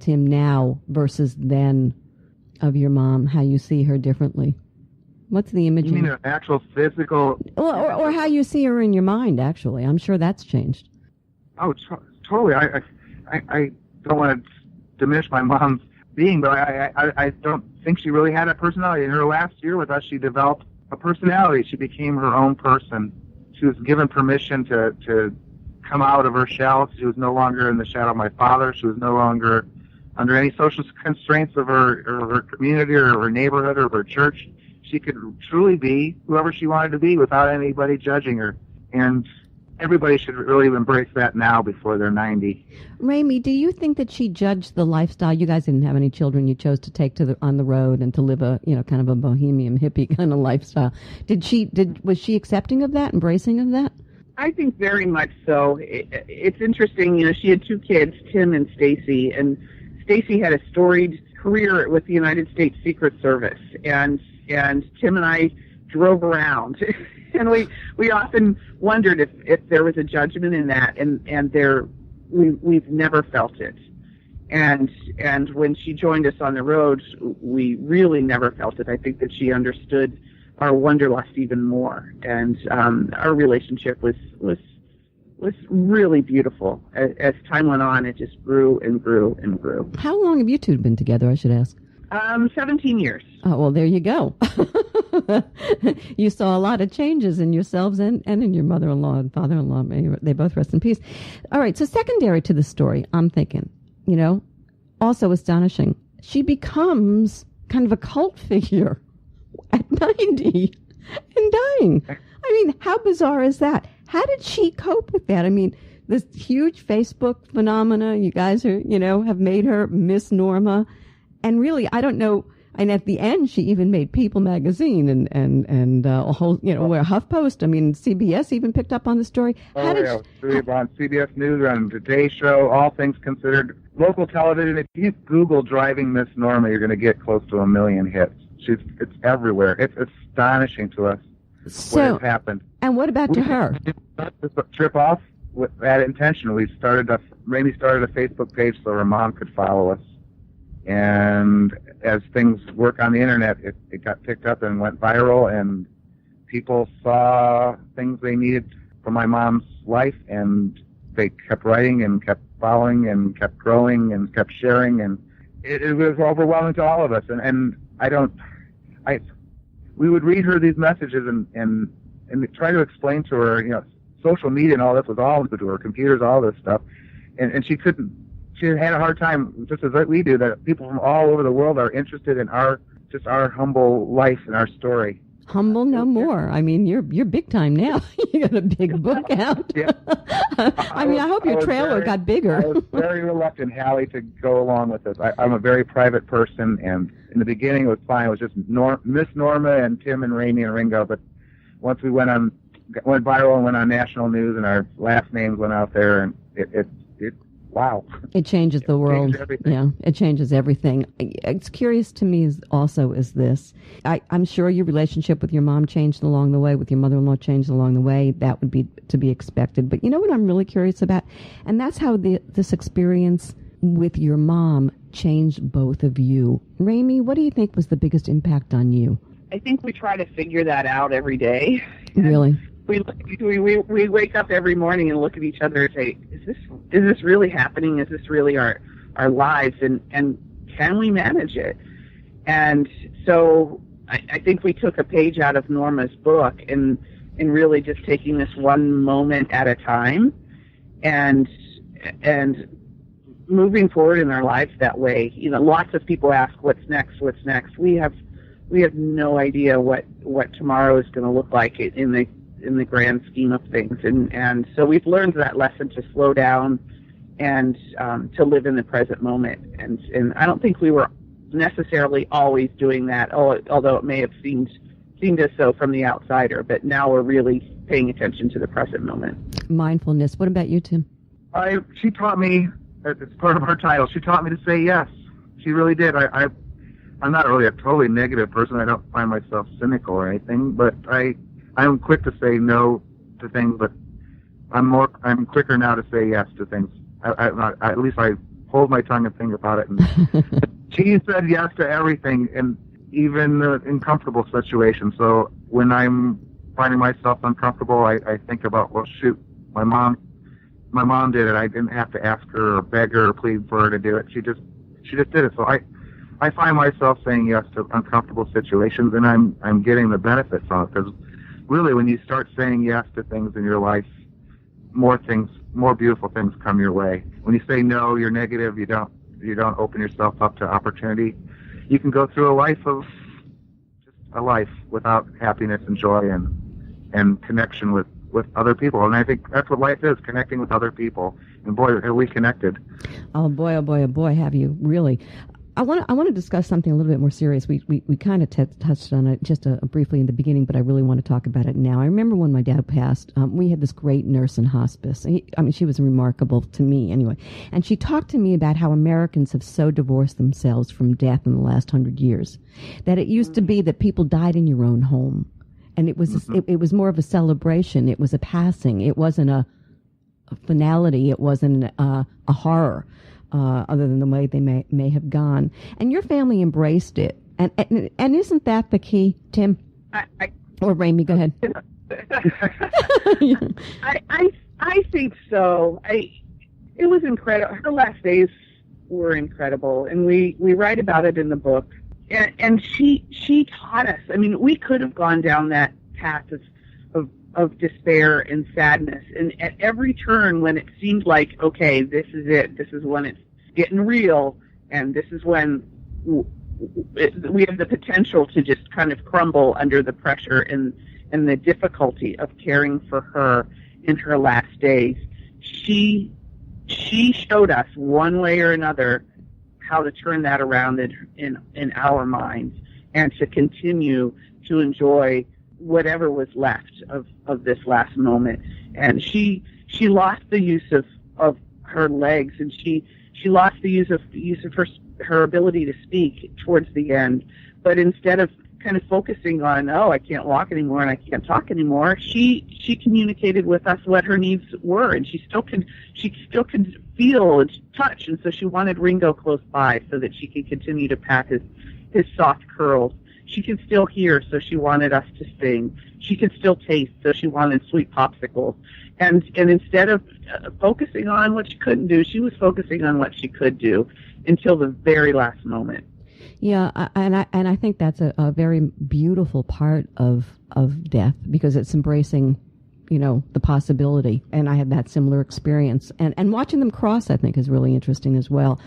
Tim, now versus then of your mom, how you see her differently. What's the image? You mean an actual physical? Or how you see her in your mind, actually. I'm sure that's changed. Oh, totally. I don't want to diminish my mom's being, but I don't think she really had a personality. In her last year with us, she developed a personality. She became her own person. She was given permission to come out of her shell. She was no longer in the shadow of my father. She was no longer under any social constraints of her community or her neighborhood or her church. She could truly be whoever she wanted to be without anybody judging her. And everybody should really embrace that now before they're 90. Ramie, do you think that she judged the lifestyle? You guys didn't have any children. You chose to take on the road and to live a, kind of a bohemian hippie kind of lifestyle. Was she accepting of that, embracing of that? I think very much so. It's interesting, she had 2 kids, Tim and Stacy, and Stacy had a storied career with the United States Secret Service, and Tim and I drove around. And we often wondered if there was a judgment in that, and we've never felt it. And when she joined us on the road, we really never felt it. I think that she understood our wanderlust even more, and our relationship was really beautiful. As time went on, it just grew and grew and grew. How long have you two been together, I should ask? 17 years. Oh, well, there you go. You saw a lot of changes in yourselves and in your mother-in-law and father-in-law. They both rest in peace. All right, so secondary to the story, I'm thinking, also astonishing. She becomes kind of a cult figure at 90 and dying. I mean, how bizarre is that? How did she cope with that? I mean, this huge Facebook phenomena, you guys are, have made her Miss Norma. And really, I don't know. And at the end, she even made People magazine and a whole, where HuffPost. I mean, CBS even picked up on the story. On CBS News, on Today Show, all things considered. Local television, if you Google driving Miss Norma, you're going to get close to 1 million hits. It's everywhere. It's astonishing to us what has happened. And what about to her? This trip off with that intention. Ramie started a Facebook page so her mom could follow us. And as things work on the internet, it got picked up and went viral, and people saw things they needed from my mom's life, and they kept writing and kept following and kept growing and kept sharing, and it was overwhelming to all of us. We would read her these messages and try to explain to her, social media and all this was all new to her, computers, all this stuff, and she couldn't. She had a hard time, just as we do, that people from all over the world are interested in our humble life and our story. Humble no more. I mean, you're big time now. You got a big book out. Yeah. I hope your trailer got bigger. I was very reluctant, Halli, to go along with this. I'm a very private person, and in the beginning it was fine. It was just Miss Norma and Tim and Ramie and Ringo. But once we went viral and went on national news, and our last names went out there, and it wow. It changes the world. It changes everything. It's curious to me is this. I'm sure your relationship with your mom changed along the way, with your mother-in-law changed along the way. That would be to be expected. But you know what I'm really curious about? And that's how this experience with your mom changed both of you. Ramie, what do you think was the biggest impact on you? I think we try to figure that out every day. Really? We wake up every morning and look at each other and say, is this really happening? Is this really our lives? And can we manage it? And so I think we took a page out of Norma's book and really just taking this one moment at a time and moving forward in our lives that way. Lots of people ask, what's next? We have no idea what tomorrow is going to look like in the grand scheme of things, and so we've learned that lesson to slow down and to live in the present moment. And I don't think we were necessarily always doing that, although it may have seemed as so from the outsider. But now we're really paying attention to the present moment. Mindfulness. What about you, Tim? She taught me. It's part of her title. She taught me to say yes. She really did. I'm not really a totally negative person. I don't find myself cynical or anything, but I'm quick to say no to things, but I'm quicker now to say yes to things. At least I hold my tongue and think about it. And she said yes to everything, and even in comfortable situations. So when I'm finding myself uncomfortable, I think about, well, shoot, my mom did it. I didn't have to ask her or beg her or plead for her to do it. She just she just did it. So I find myself saying yes to uncomfortable situations, and I'm getting the benefit from it, because really when you start saying yes to things in your life, more beautiful things come your way. When you say no, you're negative, you don't open yourself up to opportunity, you can go through a life without happiness and joy and connection with other people. And I think that's what life is, connecting with other people. And boy, are we connected. Oh boy, oh boy, oh boy, have you really. I want to discuss something a little bit more serious. We kind of touched on it just briefly in the beginning, but I really want to talk about it now. I remember when my dad passed, we had this great nurse in hospice. She was remarkable to me anyway. And she talked to me about how Americans have so divorced themselves from death in the last 100 years. That it used to be that people died in your own home. And it was it was more of a celebration. It was a passing. It wasn't a finality. It wasn't a horror. Other than the way they may have gone, and your family embraced it, and isn't that the key, Tim? Or Ramie, go ahead. I think so. It was incredible. Her last days were incredible, and we write about it in the book. And she taught us. I mean, we could have gone down that path of despair and sadness, and at every turn when it seemed like, okay, this is it, this is when it's getting real, and this is when we have the potential to just kind of crumble under the pressure and the difficulty of caring for her in her last days, she showed us one way or another how to turn that around in our minds, and to continue to enjoy whatever was left of this last moment. And she lost the use of her legs, and she lost the use of her ability to speak towards the end. But instead of kind of focusing on, oh, I can't walk anymore and I can't talk anymore, she communicated with us what her needs were, and she still could feel and touch, and so she wanted Ringo close by so that she could continue to pat his soft curls. She could still hear, so she wanted us to sing. She could still taste, so she wanted sweet popsicles. And instead of focusing on what she couldn't do, she was focusing on what she could do until the very last moment. Yeah, and I think that's a very beautiful part of death, because it's embracing, the possibility. And I had that similar experience. And watching them cross, I think, is really interesting as well.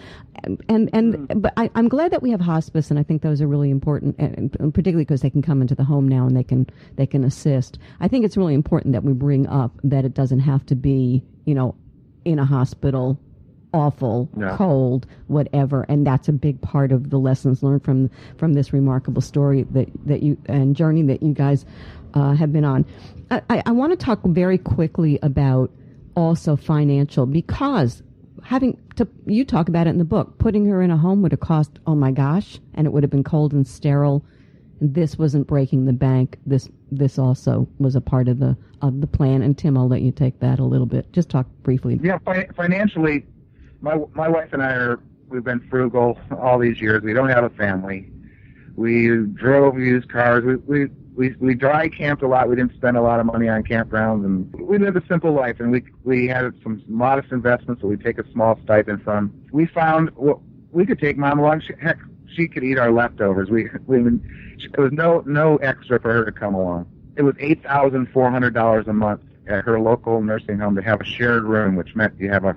But I'm glad that we have hospice, and I think those are really important, and particularly because they can come into the home now and they can assist. I think it's really important that we bring up that it doesn't have to be, in a hospital, awful, cold, whatever. And that's a big part of the lessons learned from this remarkable story that you and journey that you guys have been on. I want to talk very quickly about also financial, because you talk about it in the book, putting her in a home would have cost, oh my gosh, and it would have been cold and sterile. This wasn't breaking the bank. This also was a part of the plan. And Tim, I'll let you take that a little bit. Just talk briefly. Yeah, financially, my wife and we've been frugal all these years. We don't have a family. We drove used cars. We dry camped a lot. We didn't spend a lot of money on campgrounds, and we lived a simple life. And we had some modest investments that we take a small stipend from. We found we could take Mom along. Heck, she could eat our leftovers. It was no extra for her to come along. It was $8,400 a month at her local nursing home to have a shared room, which meant you have a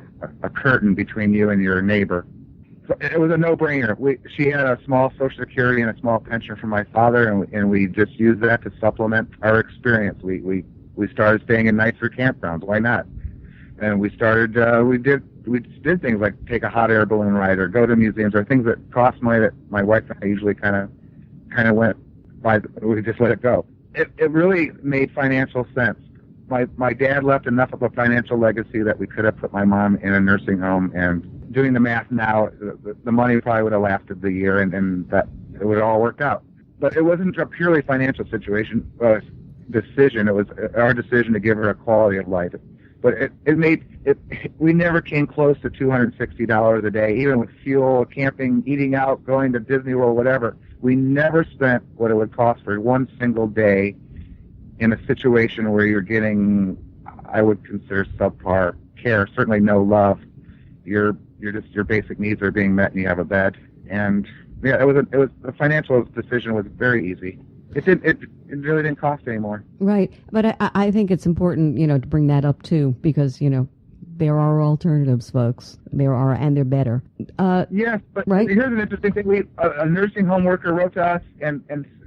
curtain between you and your neighbor. So it was a no-brainer. She had a small Social Security and a small pension from my father, and we just used that to supplement our experience. We started staying in nicer campgrounds. Why not? And we started. We did things like take a hot air balloon ride or go to museums or things that cost money that my wife and I usually kind of went by. We just let it go. It really made financial sense. My dad left enough of a financial legacy that we could have put my mom in a nursing home, and doing the math now, the money probably would have lasted the year, and that it would have all worked out. But it wasn't a purely financial decision. It was our decision to give her a quality of life. But we never came close to $260 a day, even with fuel, camping, eating out, going to Disney World, whatever. We never spent what it would cost for one single day in a situation where you're getting, I would consider subpar care, certainly no love. You're your basic needs are being met and you have a bed. And yeah, the financial decision was very easy. It really didn't cost anymore. Right. But I think it's important, to bring that up too, because, there are alternatives, folks. There are, and they're better. Yes, but right? Here's an interesting thing. A nursing home worker wrote to us and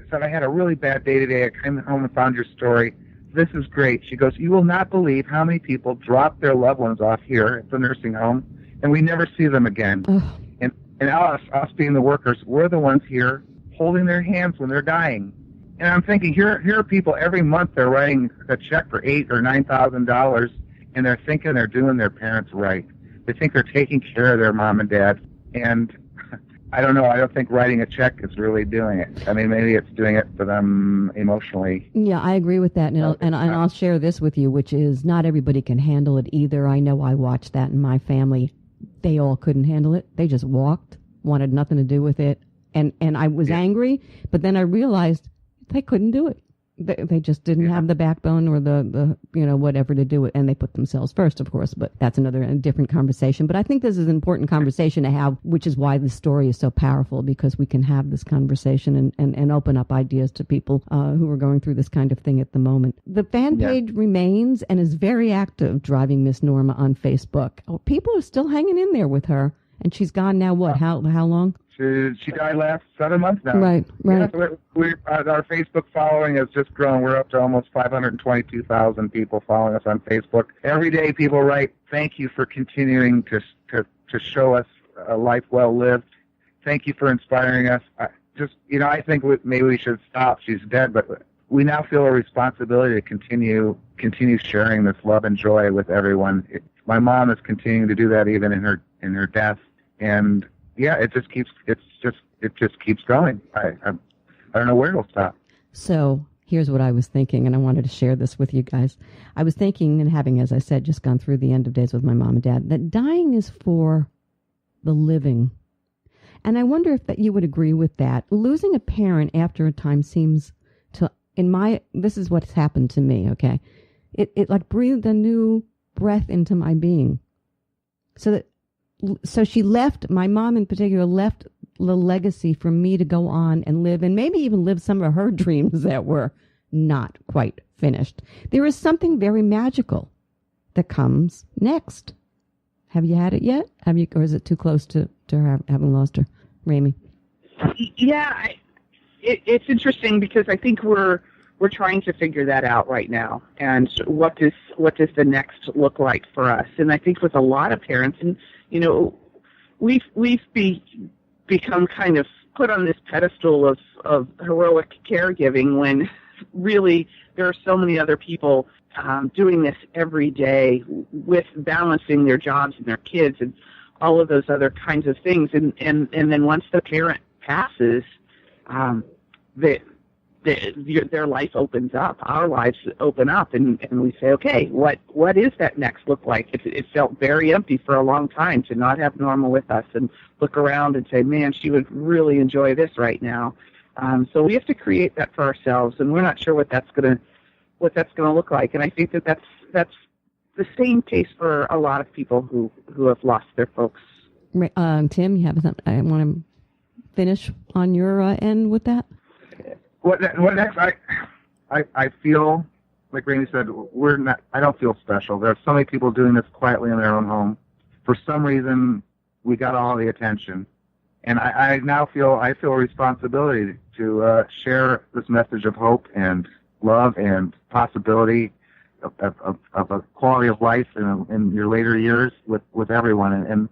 said, I had a really bad day today. I came home and found your story. This is great. She goes, you will not believe how many people drop their loved ones off here at the nursing home, and we never see them again. Oh. And us being the workers, we're the ones here holding their hands when they're dying. And I'm thinking, here are people every month they're writing a check for $8,000 or $9,000, and they're thinking they're doing their parents right. They think they're taking care of their mom and dad. And I don't know. I don't think writing a check is really doing it. I mean, maybe it's doing it for them emotionally. Yeah, I agree with that. And I'll share this with you, which is not everybody can handle it either. I know I watched that in my family. They all couldn't handle it. They just walked, wanted nothing to do with it. And I was angry, but then I realized they couldn't do it. They just didn't have the backbone or the whatever to do it, and they put themselves first, of course. But that's a different conversation. But I think this is an important conversation to have, which is why the story is so powerful, because we can have this conversation and open up ideas to people who are going through this kind of thing at the moment. The fan page remains and is very active, Driving Miss Norma on Facebook. Oh, people are still hanging in there with her, and she's gone now. What? How long? She died last 7 months now. Right. Yeah, so our Facebook following has just grown. We're up to almost 522,000 people following us on Facebook. Every day people write, thank you for continuing to show us a life well lived. Thank you for inspiring us. I think maybe we should stop. She's dead, but we now feel a responsibility to continue sharing this love and joy with everyone. My mom is continuing to do that even in her death. And yeah, it just keeps going. I don't know where it'll stop. So here's what I was thinking, and I wanted to share this with you guys. I was thinking, and having, as I said, just gone through the end of days with my mom and dad, that dying is for the living. And I wonder if that you would agree with that. Losing a parent after a time seems to, this is what's happened to me, okay? It like breathed a new breath into my being. So she left, my mom in particular, left the legacy for me to go on and live, and maybe even live some of her dreams that were not quite finished. There is something very magical that comes next. Have you had it yet? Or is it too close to her having lost her, Ramie? Yeah, it's interesting because I think we're trying to figure that out right now. And what does the next look like for us? And I think with a lot of parents, and we've become kind of put on this pedestal of heroic caregiving when really there are so many other people doing this every day with balancing their jobs and their kids and all of those other kinds of things. And then once the parent passes, their life opens up, our lives open up, and we say, okay, what is that next look like? It felt very empty for a long time to not have Norma with us and look around and say, man, she would really enjoy this right now. So we have to create that for ourselves, and we're not sure what that's gonna look like. And I think that's the same case for a lot of people who have lost their folks. Tim, you have something? I want to finish on your end with that. What next? I feel, like Ramie said, I don't feel special. There are so many people doing this quietly in their own home. For some reason, we got all the attention. And I now feel a responsibility to share this message of hope and love and possibility of a quality of life in your later years with everyone. And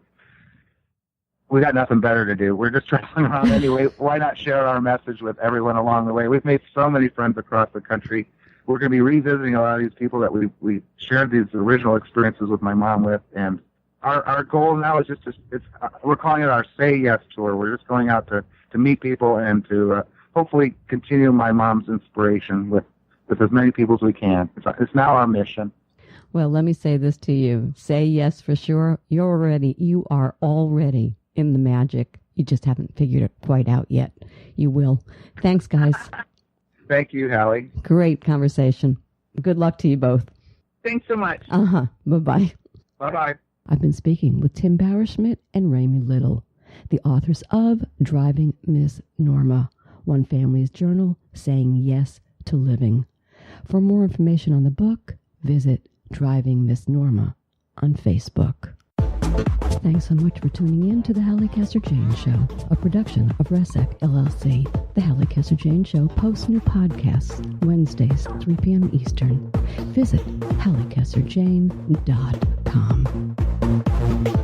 we got nothing better to do. We're just traveling around anyway. Why not share our message with everyone along the way? We've made so many friends across the country. We're going to be revisiting a lot of these people that we shared these original experiences with my mom with. And our goal now is we're calling it our Say Yes Tour. We're just going out to meet people and to hopefully continue my mom's inspiration with as many people as we can. It's now our mission. Well, let me say this to you. Say yes for sure. You are already in the magic. You just haven't figured it quite out yet. You will. Thanks, guys. Thank you, Halli. Great conversation. Good luck to you both. Thanks so much. Bye-bye. Bye-bye. I've been speaking with Tim Bauerschmidt and Ramie Liddle, the authors of Driving Miss Norma, One Family's Journal Saying Yes to Living. For more information on the book, visit Driving Miss Norma on Facebook. Thanks so much for tuning in to the Halli Casser-Jayne Show, a production of Resec LLC. The Halli Casser-Jayne Show posts new podcasts Wednesdays, 3 p.m. Eastern. Visit hallicasserjayne.com.